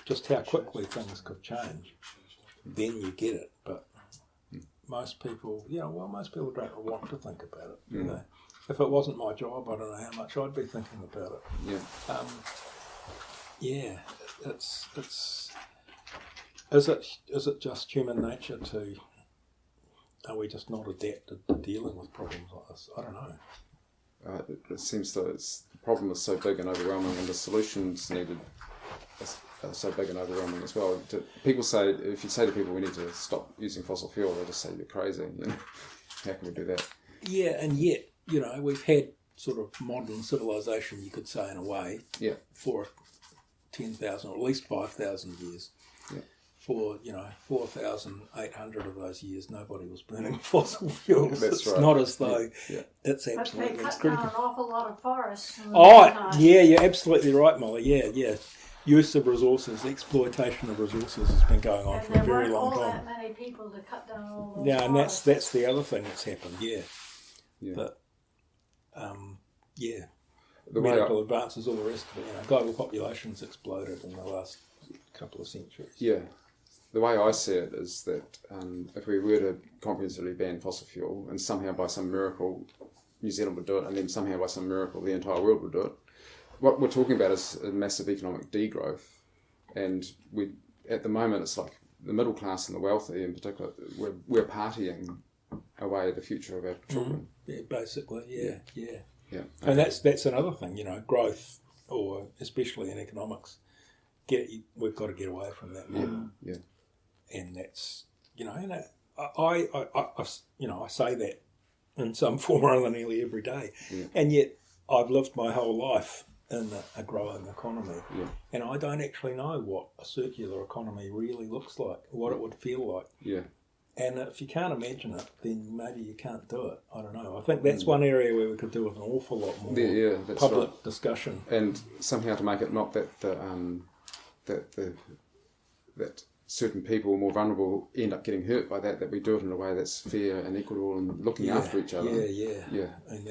just how quickly things could change, then you get it. But most people, most people don't want to think about it, do they? If it wasn't my job, I don't know how much I'd be thinking about it. Yeah. It's is it just human nature to? Are we just not adapted to dealing with problems like this? I don't know. It seems that the problem is so big and overwhelming, and the solutions needed are so big and overwhelming as well. People say, if you say to people we need to stop using fossil fuel, they just say you're crazy. How can we do that? Yeah, and yet we've had sort of modern civilization, you could say, in a way, for 10,000 or at least 5,000 years. Yeah. For 4,800 of those years, nobody was burning fossil fuels. That's it's right. not as though it's But they absolutely cut critical. down an awful lot of forests. Yeah, you're absolutely right, Molly. Yeah. Use of resources, exploitation of resources has been going on for a very long There weren't all time. that many people to cut down all those Yeah, and forests. that's the other thing that's happened. Yeah. Yeah. But medical advances, all the rest of it. Global population's exploded in the last couple of centuries. Yeah. The way I see it is that if we were to comprehensively ban fossil fuel, and somehow by some miracle New Zealand would do it, and then somehow by some miracle the entire world would do it, what we're talking about is a massive economic degrowth. And at the moment, it's like the middle class and the wealthy in particular, we're partying away the future of our children. Yeah, basically, yeah. And that's another thing, growth, or especially in economics, we've got to get away from that model. Yeah. And that's, I say that in some form or other nearly every day. Yeah. And yet I've lived my whole life in a growing economy. Yeah. And I don't actually know what a circular economy really looks like, what it would feel like. Yeah. And if you can't imagine it, then maybe you can't do it. I don't know. I think that's one area where we could do with an awful lot more that's public right. discussion. And somehow to make it not that that certain people more vulnerable end up getting hurt by that we do it in a way that's fair and equitable and looking after each other. Yeah. And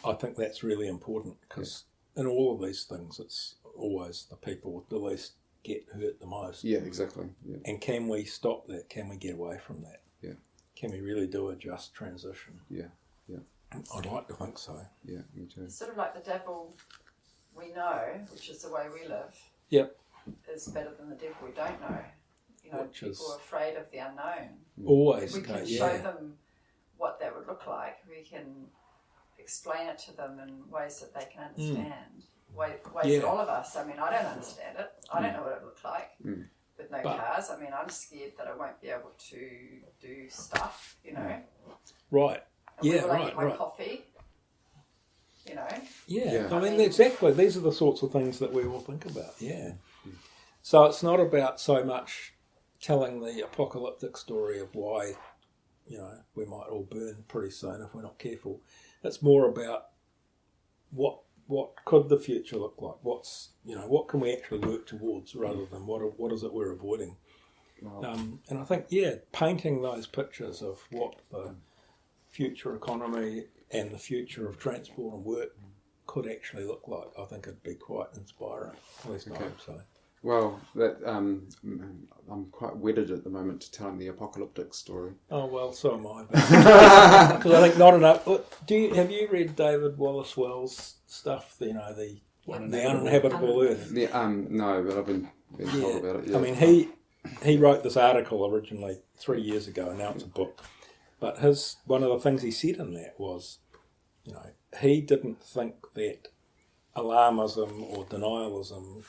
I think that's really important, because in all of these things, it's always the people with the least get hurt the most. Yeah, exactly. Yeah. And can we stop that? Can we get away from that? Yeah. Can we really do a just transition? Yeah. I'd like to think so. Yeah, me too. It's sort of like the devil we know, which is the way we live, Yep. is better than the devil we don't know. You know, Which people is are afraid of the unknown. Always. We can show them what that would look like. We can explain it to them in ways that they can understand. Ways that all of us, I mean, I don't understand it. I don't know what it would look like with no cars. I mean, I'm scared that I won't be able to do stuff, you know. Right. And where will I get my coffee? You know. Yeah. I mean, exactly. These are the sorts of things that we all think about. Yeah. So it's not about so much telling the apocalyptic story of why, you know, we might all burn pretty soon if we're not careful. It's more about what could the future look like? What's, you know, what can we actually work towards rather than what is it we're avoiding? And I think, painting those pictures of what the future economy and the future of transport and work could actually look like, I think it'd be quite inspiring. At least I hope so. Well, that I'm quite wedded at the moment to telling the apocalyptic story. Oh well, so am I. Because I think not enough. Have you read David Wallace Wells' stuff? You know, the Uninhabitable Earth. Yeah, no, but I've been told about it. Yeah. I mean, he wrote this article originally 3 years ago, and now it's a book. But one of the things he said in that was, you know, he didn't think that alarmism or denialism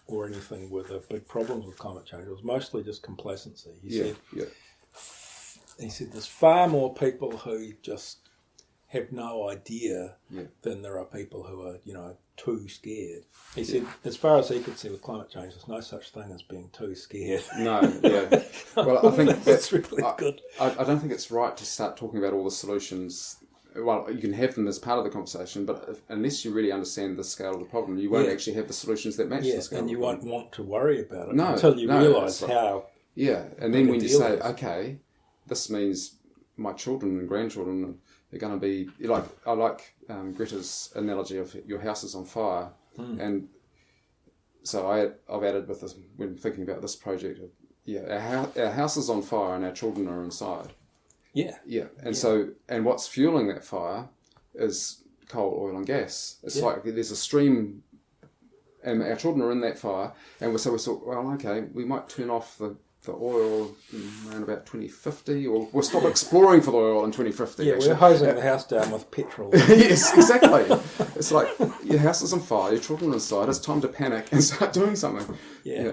or anything were the big problems with climate change. It was mostly just complacency. He said there's far more people who just have no idea than there are people who are, you know, too scared. He said, as far as he could see with climate change, there's no such thing as being too scared. No, yeah. Well, I think that's really good. I don't think it's right to start talking about all the solutions. Well, you can have them as part of the conversation, but unless you really understand the scale of the problem, you won't actually have the solutions that match the scale. And you of the won't problem. want to worry about it until you realise how. Yeah, and then when you say, okay, this means my children and grandchildren are going to be like. I like Greta's analogy of your house is on fire, and so I've added with this when thinking about this project. Our house is on fire and our children are inside. Yeah. So, and what's fueling that fire is coal, oil and gas. It's like there's a stream and our children are in that fire. And so we thought, well, okay, we might turn off the oil around about 2050, or we'll stop exploring for the oil in 2050. Yeah, actually. we're hosing the house down with petrol. Yes, exactly. It's like your house is on fire, your children are inside, it's time to panic and start doing something.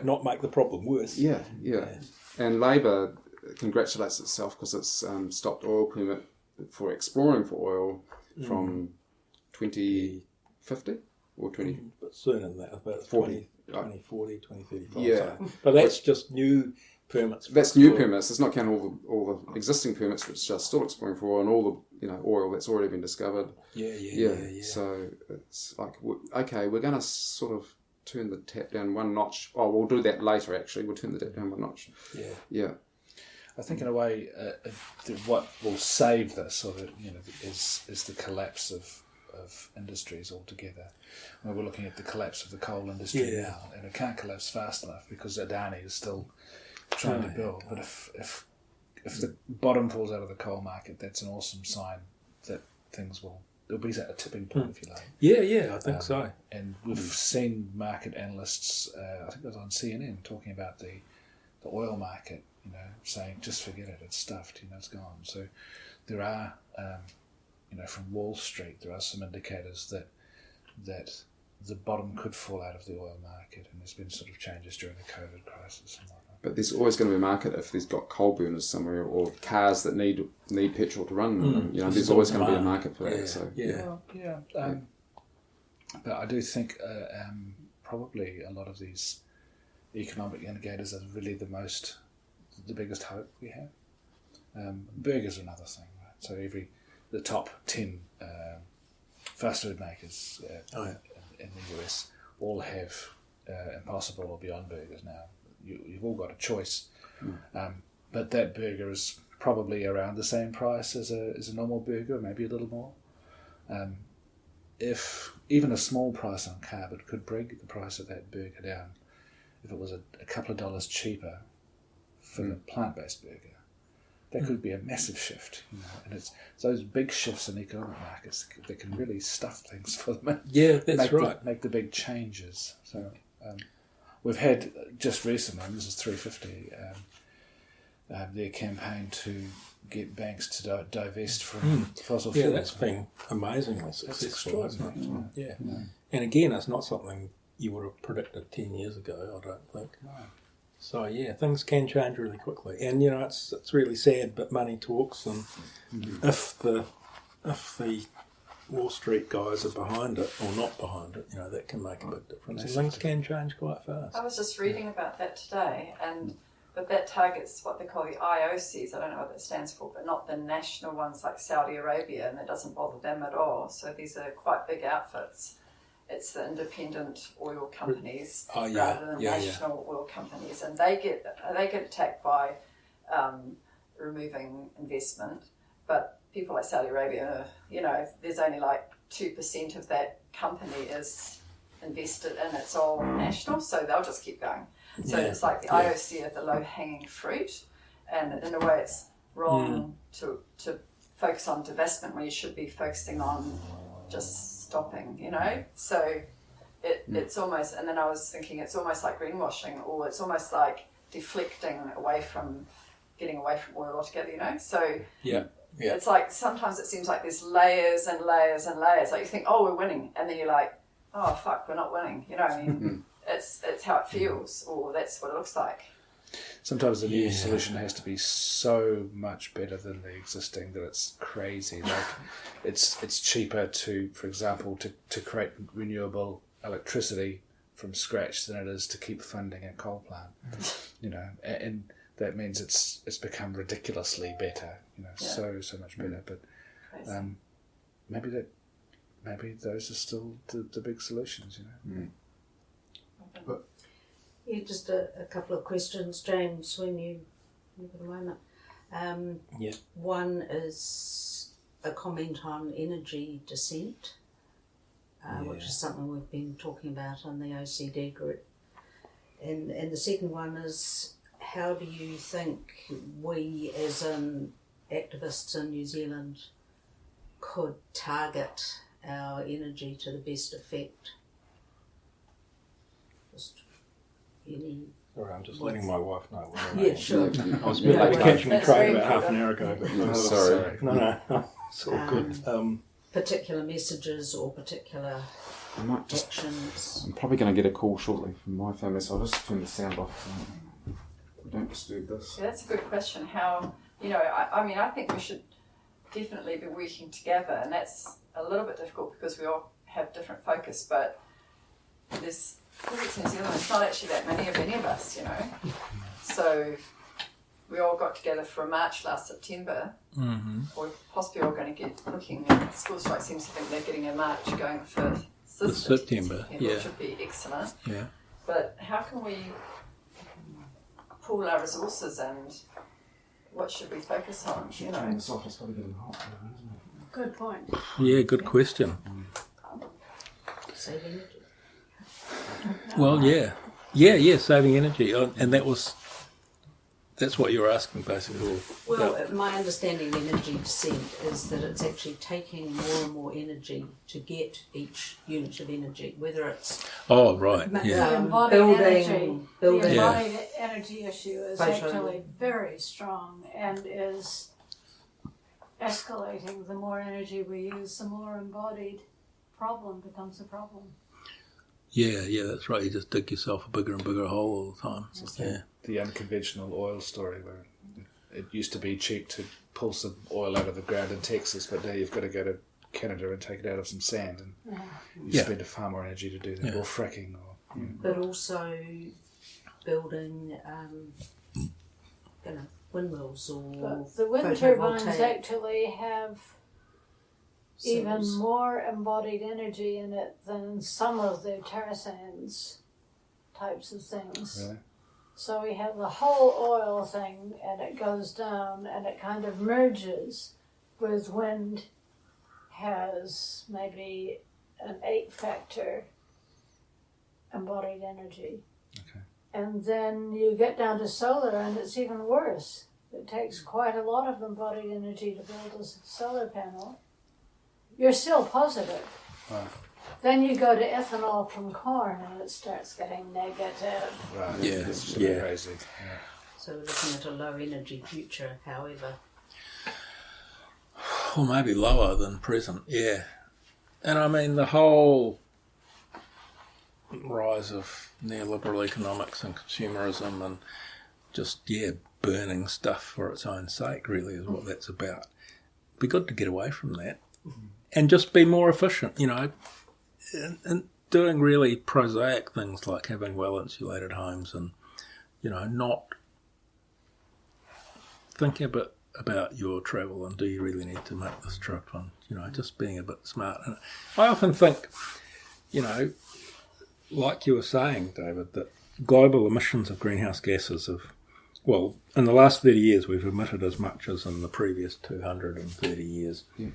Not make the problem worse. Yeah. And Labour congratulates itself because it's stopped oil permit for exploring for oil from 2050 or 20... But sooner than that, about 40. 2040, 2035. Yeah. So. But that's just new permits. That's new permits. It's not counting all the existing permits, which are still exploring for oil and all the oil that's already been discovered. Yeah. So it's like, okay, we're going to sort of turn the tap down one notch. Oh, we'll do that later, actually. We'll turn the tap down one notch. Yeah. I think in a way, what will save this, is the collapse of industries altogether. We're looking at the collapse of the coal industry now, and it can't collapse fast enough because Adani is still trying to build. But if the bottom falls out of the coal market, that's an awesome sign that there'll be a tipping point, if you like. Yeah, I think so. And we've seen market analysts, I think it was on CNN, talking about the oil market, saying just forget it, it's stuffed, it's gone. So there are, from Wall Street, there are some indicators that the bottom could fall out of the oil market, and there's been sort of changes during the COVID crisis and whatnot. But there's always going to be a market if there's got coal burners somewhere or cars that need petrol to run. There's always going to be a market for that. But I do think probably a lot of these economic indicators are really the biggest hope we have. Burgers are another thing, right? So the top 10 fast food makers in the US all have Impossible or Beyond Burgers now. You've all got a choice, but that burger is probably around the same price as a normal burger, maybe a little more. If even a small price on carb, it could bring the price of that burger down. If it was a couple of dollars cheaper for the plant-based burger, that could be a massive shift, and it's those big shifts in economic markets that can really stuff things for them. Yeah, that's right. Make the big changes. So we've had just recently, and this is 350, their campaign to get banks to divest from fossil fuels. Yeah, that's been amazingly successful, hasn't it? Yeah. And again, it's not something you would have predicted 10 years ago, I don't think. No. So yeah, things can change really quickly, and it's really sad, but money talks, and if the Wall Street guys are behind it or not behind it, that can make a big difference, and things can change quite fast. I was just reading about that today, but that targets what they call the IOCs. I don't know what that stands for, but not the national ones like Saudi Arabia, and it doesn't bother them at all. So these are quite big outfits. It's the independent oil companies rather than national oil companies, and they get attacked by removing investment. But people like Saudi Arabia, there's only like 2% of that company is invested in. It's all national, so they'll just keep going. So it's like the IOC are the low-hanging fruit, and in a way, it's wrong to focus on divestment when you should be focusing on just stopping, So it's almost, and then I was thinking it's almost like greenwashing, or it's almost like deflecting getting away from oil altogether, So it's like sometimes it seems like there's layers and layers and layers. Like you think, oh, we're winning, and then you're like, oh fuck, we're not winning. It's how it feels, or that's what it looks like. Sometimes the new solution has to be so much better than the existing that it's crazy. Like it's cheaper for example, to create renewable electricity from scratch than it is to keep funding a coal plant. And that means it's become ridiculously better. So much better. But maybe those are still the big solutions. But just a couple of questions, James, when you have a moment. One is a comment on energy descent, which is something we've been talking about in the OCD group. And the second one is, how do you think we as activists in New Zealand could target our energy to the best effect? Sorry, I'm just letting my wife know. Yeah, sure. I was a bit late catching the train about half an hour ago. But Sorry. No, it's all good. Particular messages or particular actions. I'm probably going to get a call shortly from my family, so I'll just turn the sound off. Don't disturb this. Yeah, that's a good question. How, I think we should definitely be working together, and that's a little bit difficult because we all have different focus, but because it's New Zealand, it's not actually that many of any of us, So we all got together for a march last September. We're possibly all going to get looking. School Strike seems to think they're getting a march going for September, which would be excellent. Yeah. But how can we pool our resources, and what should we focus on? Turn this off, it's probably getting hot, isn't it? Good point. Yeah, good question. Save energy. Well, yeah, saving energy, and that's what you're asking basically. Well, my understanding of energy descent is that it's actually taking more and more energy to get each unit of energy, whether it's right, The embodied energy issue is actually very strong and is escalating. The more energy we use, the more embodied problem becomes a problem. Yeah, that's right. You just dig yourself a bigger and bigger hole all the time. The unconventional oil story, where it used to be cheap to pull some oil out of the ground in Texas, but now you've got to go to Canada and take it out of some sand, and you spend far more energy to do that, or fracking, but also building, windmills or But the wind turbines photovoltaic. actually have even cells. more embodied energy in it than some of the tar sands types of things. Really? So we have the whole oil thing, and it goes down, and it kind of merges with wind has maybe an 8-factor embodied energy. Okay. And then you get down to solar, and it's even worse. It takes quite a lot of embodied energy to build a solar panel. You're still positive. Right. Then you go to ethanol from corn, and it starts getting negative. Right. Yeah, It's sort of yeah. crazy. Yeah. So we're looking at a low energy future, however. Or maybe lower than present, yeah. And I mean, the whole rise of neoliberal economics and consumerism and just, burning stuff for its own sake really is what that's about. It'd be good to get away from that and just be more efficient, and doing really prosaic things like having well-insulated homes and, not thinking a bit about your travel and do you really need to make this trip and, just being a bit smart. And I often think, like you were saying, David, that global emissions of greenhouse gases in the last 30 years we've emitted as much as in the previous 230 years. Yeah.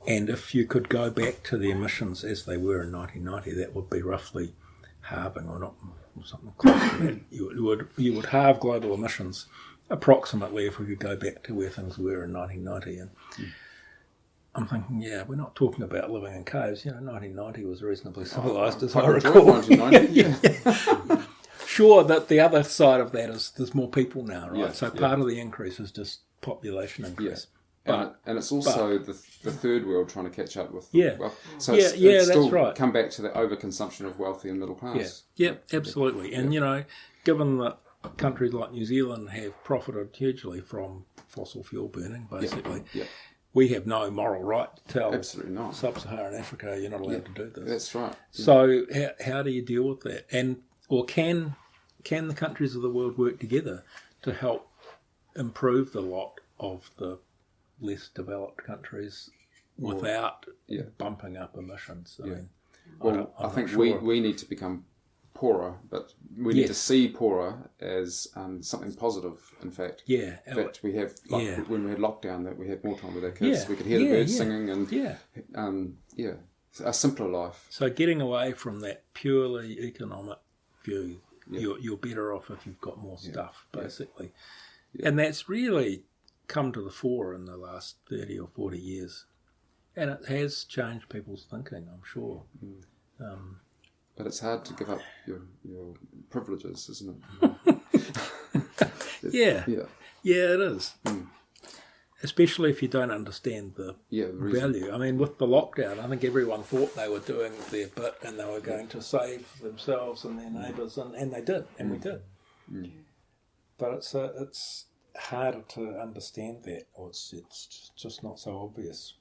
And if you could go back to the emissions as they were in 1990, that would be roughly halving, or not, something close to that. You would halve global emissions approximately if we could go back to where things were in 1990. And I'm thinking, we're not talking about living in caves. 1990 was reasonably civilised, as I recall. 1990, Sure, that the other side of that is there's more people now, right? Yeah, So part of the increase is just population increase. and it's also the third world trying to catch up with wealth. So Yeah, it's that's still right. come back to the overconsumption of wealthy and middle class. Yeah, absolutely. And, given that countries like New Zealand have profited hugely from fossil fuel burning, basically, we have no moral right to tell Absolutely not. Sub-Saharan Africa you're not allowed to do this. That's right. So how do you deal with that? Or can the countries of the world work together to help improve the lot of the less developed countries without bumping up emissions? I think we need to become poorer, but we need to see poorer as something positive, in fact. Yeah. In fact, we have, when we had lockdown, that we had more time with our kids. We could hear the birds singing and, a simpler life. So getting away from that purely economic view, you're better off if you've got more stuff, basically. Yeah. And that's really come to the fore in the last 30 or 40 years. And it has changed people's thinking, I'm sure. But it's hard to give up your privileges, isn't it? Yeah, it is. Especially if you don't understand the value. I mean, with the lockdown, I think everyone thought they were doing their bit and they were going to save themselves and their neighbours, and they did, and we did. But it's harder to understand that, or it's just not so obvious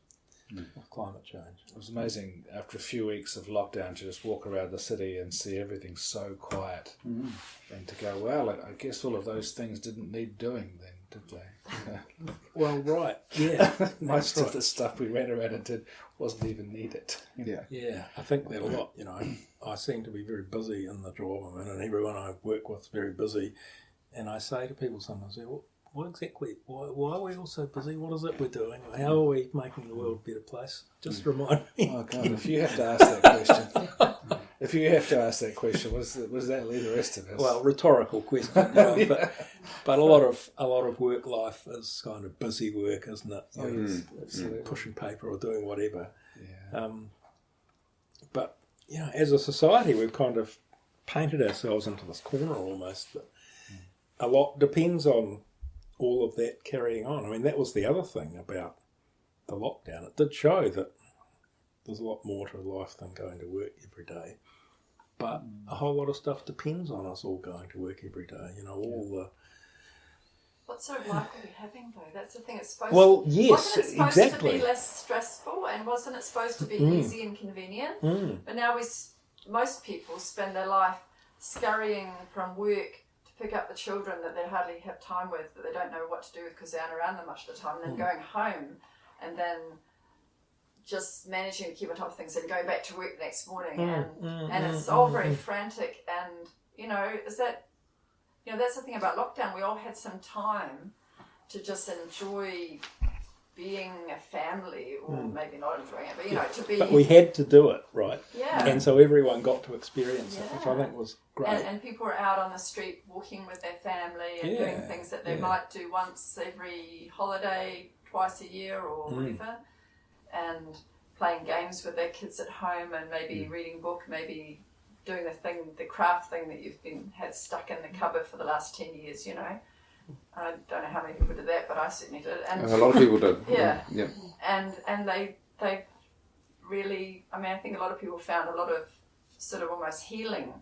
with climate change. It was amazing after a few weeks of lockdown to just walk around the city and see everything so quiet, and to go, well, I guess all of those things didn't need doing then, did they? Well, right, yeah. Most of the stuff we ran around and did wasn't even needed. Yeah, I think that a lot. I seem to be very busy in the job I'm in, and everyone I work with is very busy. And I say to people sometimes, well, what exactly, why are we all so busy? What is it we're doing? How are we making the world a better place? Just remind me. Oh, God, if you have to ask that question, what does that leave the rest of us? Well, rhetorical question, but a lot of work life is kind of busy work, isn't it? Absolutely. Pushing paper or doing whatever. Yeah. But as a society, we've kind of painted ourselves into this corner almost. That a lot depends on all of that carrying on. I mean, that was the other thing about the lockdown. It did show that there's a lot more to life than going to work every day. But a whole lot of stuff depends on us all going to work every day. All the... What sort of life are we having, though? That's the thing. It's supposed yes, wasn't it supposed exactly. to be less stressful, and wasn't it supposed to be easy and convenient? But now most people spend their life scurrying from work to pick up the children that they hardly have time with, that they don't know what to do with because they aren't around them much of the time, and then going home and then just managing to keep on top of things and going back to work the next morning, and it's all very frantic. And that's the thing about lockdown. We all had some time to just enjoy being a family, or maybe not enjoying it, but to be. But we had to do it, right? Yeah. And so everyone got to experience it, which I think was great. And people were out on the street walking with their family and doing things that they might do once every holiday, twice a year, or whatever, and playing games with their kids at home, and maybe reading a book, maybe doing the craft thing that you've had stuck in the cupboard for the last 10 years, I don't know how many people did that, but I certainly did. And a lot of people did. Yeah. Yeah. And they really, I think a lot of people found a lot of sort of almost healing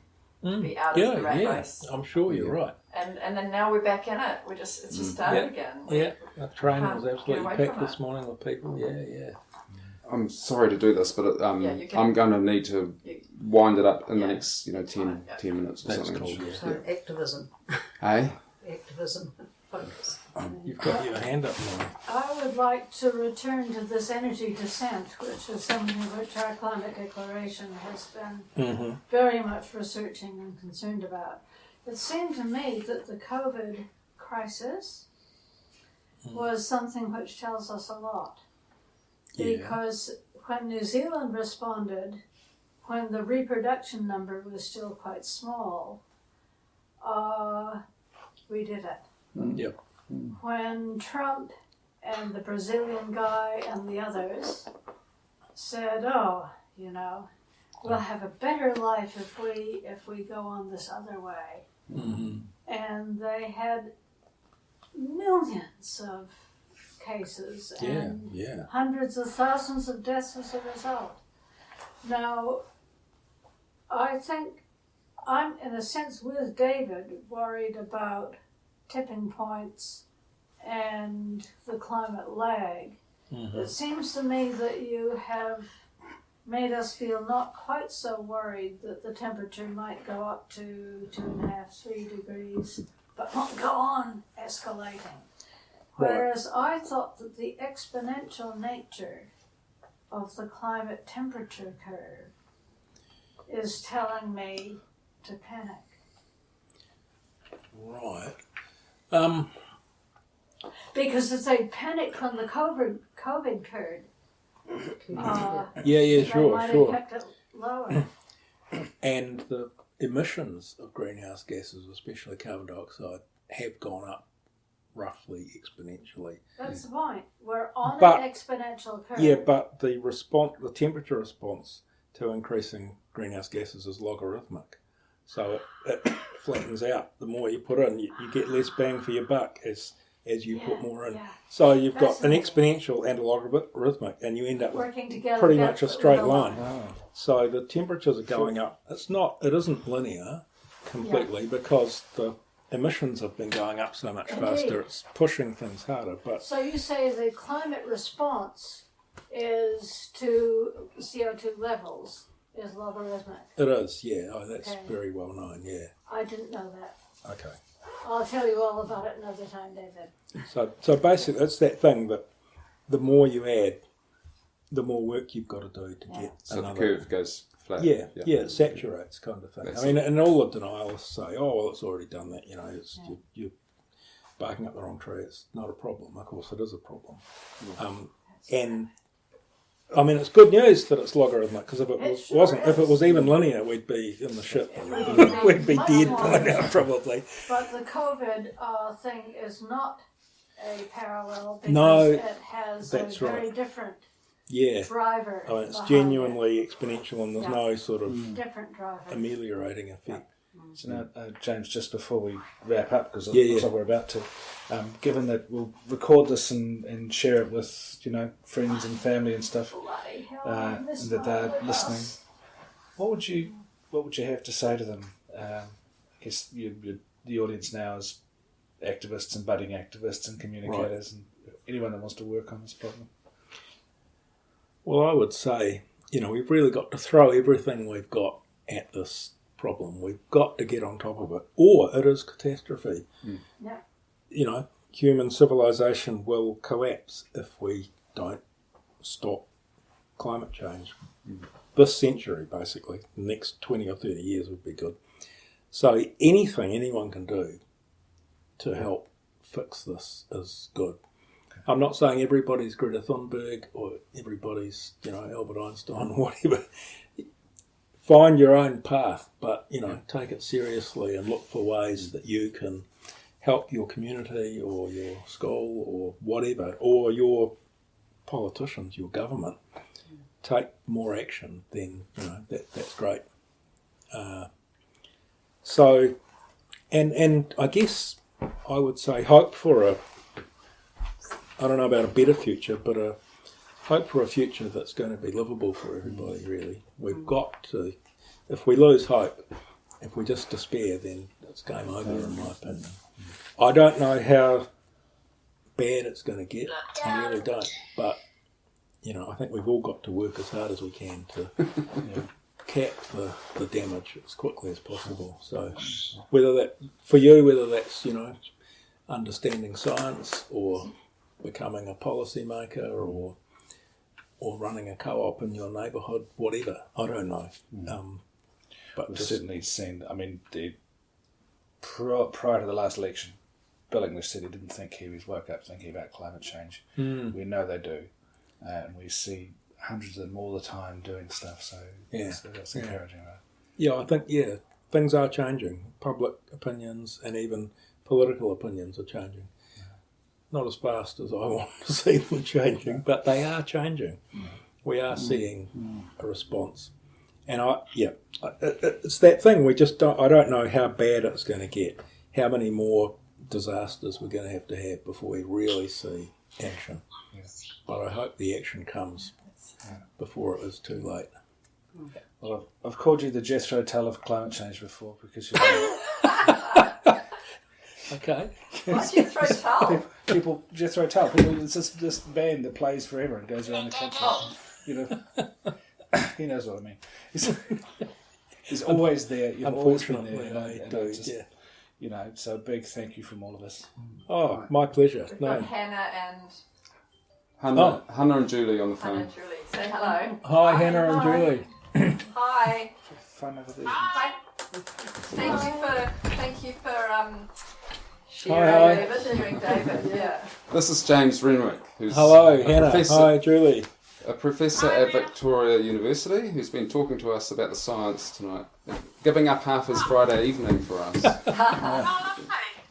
to be out of the rat race. I'm sure you're right. And then now we're back in it. It's just started again. Yeah, the train was get absolutely away packed from this morning with people. Yeah. I'm sorry to do this, but I'm going to need to wind it up in the next 10 minutes or That's something. cool. So activism. Hey? Activism. Focus. You've got your hand up, Molly. I would like to return to this energy descent, which is something which our climate declaration has been very much researching and concerned about. It seemed to me that the COVID crisis was something which tells us a lot. Because when New Zealand responded, when the reproduction number was still quite small, we did it. Yep. When Trump and the Brazilian guy and the others said, we'll have a better life if we go on this other way. And they had millions of cases and hundreds of thousands of deaths as a result. Now, I think I'm, in a sense, with David, worried about tipping points and the climate lag. It seems to me that you have made us feel not quite so worried that the temperature might go up to 2.5, 3 degrees, but not go on escalating. Whereas I thought that the exponential nature of the climate temperature curve is telling me to panic. Right. Because if they panicked when the COVID occurred, they might have kept it lower. And the emissions of greenhouse gases, especially carbon dioxide, have gone up roughly exponentially. That's the point. We're on an exponential curve. Yeah, but the temperature response to increasing greenhouse gases is logarithmic. So it flattens out. The more you put in, you get less bang for your buck as you put more in. Yeah. So you've got an exponential and a logarithmic, and you end up with pretty much a straight line. Oh. So the temperatures are going up. It isn't linear completely because the emissions have been going up so much faster. It's pushing things harder. But so you say the climate response is to CO2 levels is logarithmic. It is, yeah. Oh, that's very well known, yeah. I didn't know that. Okay. I'll tell you all about it another time, David. So basically, it's that thing that the more you add, the more work you've got to do to get so the curve goes flat. Yeah, it saturates kind of thing. That's and all the denialists say, it's already done that. You're barking up the wrong tree. It's not a problem. Of course, it is a problem. It's good news that it's logarithmic, because if it was even linear, we'd be in the shit. We'd be dead by now, probably. But the COVID thing is not a parallel because it has a very different driver. It's genuinely exponential, and there's no sort of different driver ameliorating effect. So now, James, just before we wrap up, because it looks like we're about to, given that we'll record this and share it with friends and family and stuff, and that they're listening, what would you have to say to them? I guess the audience now is activists and budding activists and communicators and anyone that wants to work on this problem. Well, I would say, we've really got to throw everything we've got at this problem. We've got to get on top of it, or it is catastrophe. Yeah. You know, human civilization will collapse if we don't stop climate change. This century, basically, the next 20 or 30 years would be good. So anything anyone can do to help fix this is good. I'm not saying everybody's Greta Thunberg or everybody's, Albert Einstein or whatever. Find your own path, but, take it seriously and look for ways that you can help your community or your school or whatever, or your politicians, your government. Take more action, then, that's great. So, and I guess I would say hope for I don't know about a better future, but hope for a future that's going to be livable for everybody, really. We've got to, if we lose hope, if we just despair, then it's game over, in my opinion. I don't know how bad it's going to get, I really don't, but, I think we've all got to work as hard as we can to cap the damage as quickly as possible. So whether that's, understanding science or becoming a policymaker or running a co-op in your neighbourhood, whatever, I don't know. But we've certainly seen, prior to the last election, Bill English said he didn't think Kiwis woke up thinking about climate change. We know they do. And we see hundreds of them all the time doing stuff, so that's encouraging, right? Yeah, I think, things are changing. Public opinions and even political opinions are changing. Not as fast as I want to see them changing, but they are changing. We are seeing a response. And it's that thing, I don't know how bad it's going to get, how many more disasters we're going to have before we really see action. But I hope the action comes before it is too late. Well, I've called you the Jethro Tull of climate change before because you're okay. What's Jethro Tull? People, Jethro Tull. It's this band that plays forever and goes around the country. He knows what I mean. He's always there. You've always been there. So a big thank you from all of us. Oh, my pleasure. We've got Hannah and... Hannah and Julie on the phone. Hannah and Julie. Say hello. Hi, Hannah and Julie. Hi. Fun over there. Hi. Thank you for sharing David. Yeah. This is James Renwick, who's hello, Hannah. Hi, Julie. A professor at Victoria University who's been talking to us about the science tonight, giving up half his Friday evening for us.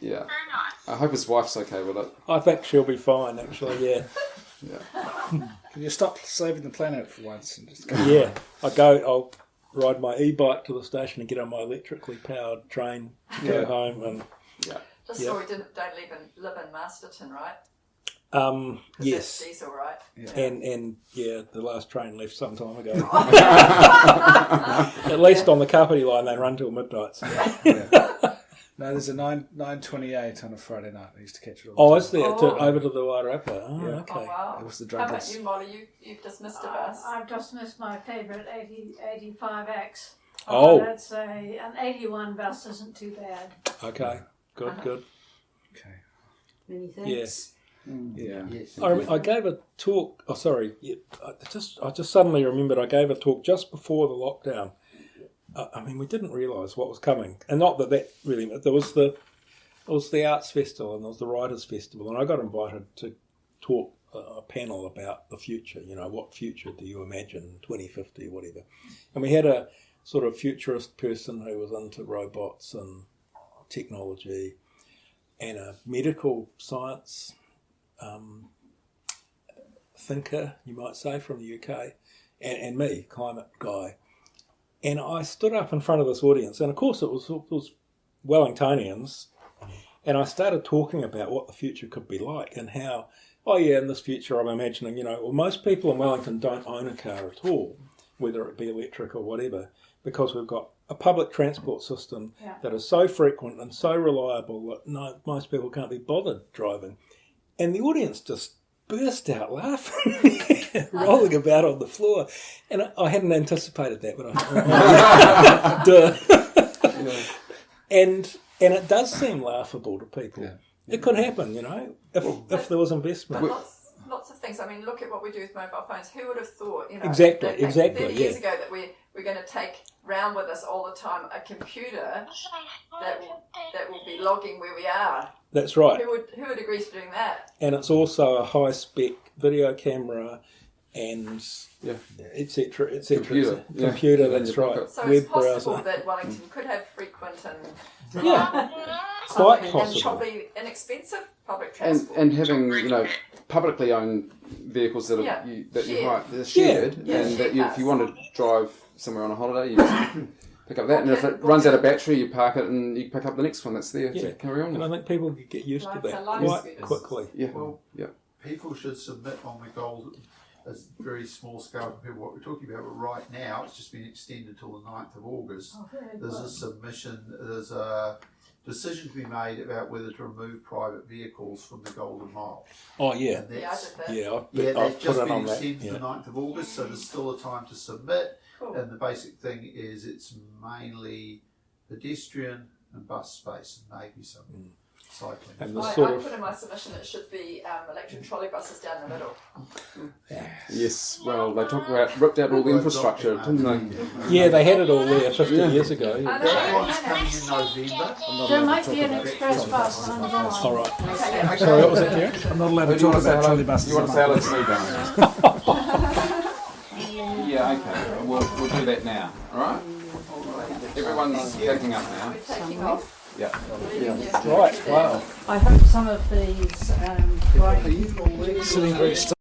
Yeah. Very nice. I hope his wife's okay with it. I think she'll be fine, actually, yeah. Can you stop saving the planet for once and just go? Yeah. I'll ride my e-bike to the station and get on my electrically powered train to go home. And Just so we don't live in Masterton, right? Yes. That's diesel, right? Yeah. And the last train left some time ago. At least on the Kapiti line, they run till midnight. So. No, there's a 9:28 on a Friday night. I used to catch it all. Oh, is there? Over to the Wairarapa. Oh, okay. Oh, wow. It was the How drunkers. about you, Molly? You've just missed a bus. I've just missed my favourite 85X. Oh. That's an 81 bus isn't too bad. Okay. Good. Okay. Many thanks. Yes. Yeah. Yes. I gave a talk. Oh, sorry. I just suddenly remembered I gave a talk just before the lockdown. We didn't realise what was coming, and not that really. There was the arts festival and there was the writers festival, and I got invited to talk a panel about the future. What future do you imagine, 2050, whatever. And we had a sort of futurist person who was into robots and technology, and a medical science thinker, you might say, from the UK, and me, climate guy. And I stood up in front of this audience, and of course it was Wellingtonians, and I started talking about what the future could be like and how, in this future I'm imagining, most people in Wellington don't own a car at all, whether it be electric or whatever, because we've got a public transport system that is so frequent and so reliable that most people can't be bothered driving. And the audience just burst out laughing, rolling about on the floor. And I hadn't anticipated that, but I duh. And it does seem laughable to people. Yeah. It could happen, if there was investment. But lots of things. I mean, look at what we do with mobile phones. Who would have thought, Exactly, that 30 years ago that we're going to take round with us all the time a computer that will be logging where we are. That's right. Who would agree to doing that? And it's also a high spec video camera and etc. Computer. Computer, that's right. So Web it's possible browser. that Wellington could have frequent and Quite and possible. probably inexpensive public transport. And having publicly owned vehicles that Yeah. that you Shared. hire, they're shared, Yeah, and shared that if cars. you want to drive somewhere on a holiday, you just pick up that, and if it runs out of battery, you park it and you pick up the next one that's there to carry on And I with. think people could get used to Like that the life quite scooters. quickly. Yeah, Well, yeah. people should submit on the goal as very small scale compared to what we're talking about, but right now it's just been extended till the 9th of August. There's a submission, there's a decision to be made about whether to remove private vehicles from the Golden Mile. Oh yeah, And Yeah, I that's, did that. yeah. they've I've put just it been on that. extended to Yeah. the 9th of August, so there's still a time to submit. Cool. And the basic thing is it's mainly pedestrian and bus space, and maybe some cycling. And the I sort of put in my submission it should be electric trolley buses down the middle. Yes, well, they talk about ripped out all the infrastructure, didn't they? they had it all there 50 years ago. I know. That one's coming in November. There might be an express bus on the line. All right. Okay, yeah. Sorry, what was that, Derek? I'm not allowed to Who do you talk want to say about trolley hello? buses. You want to say hello to me, darling? Yeah, okay. We'll do that now. All right. Everyone's picking up now. We're taking off. Yeah. Right. Wow. I hope some of these writing will work. Sitting very still.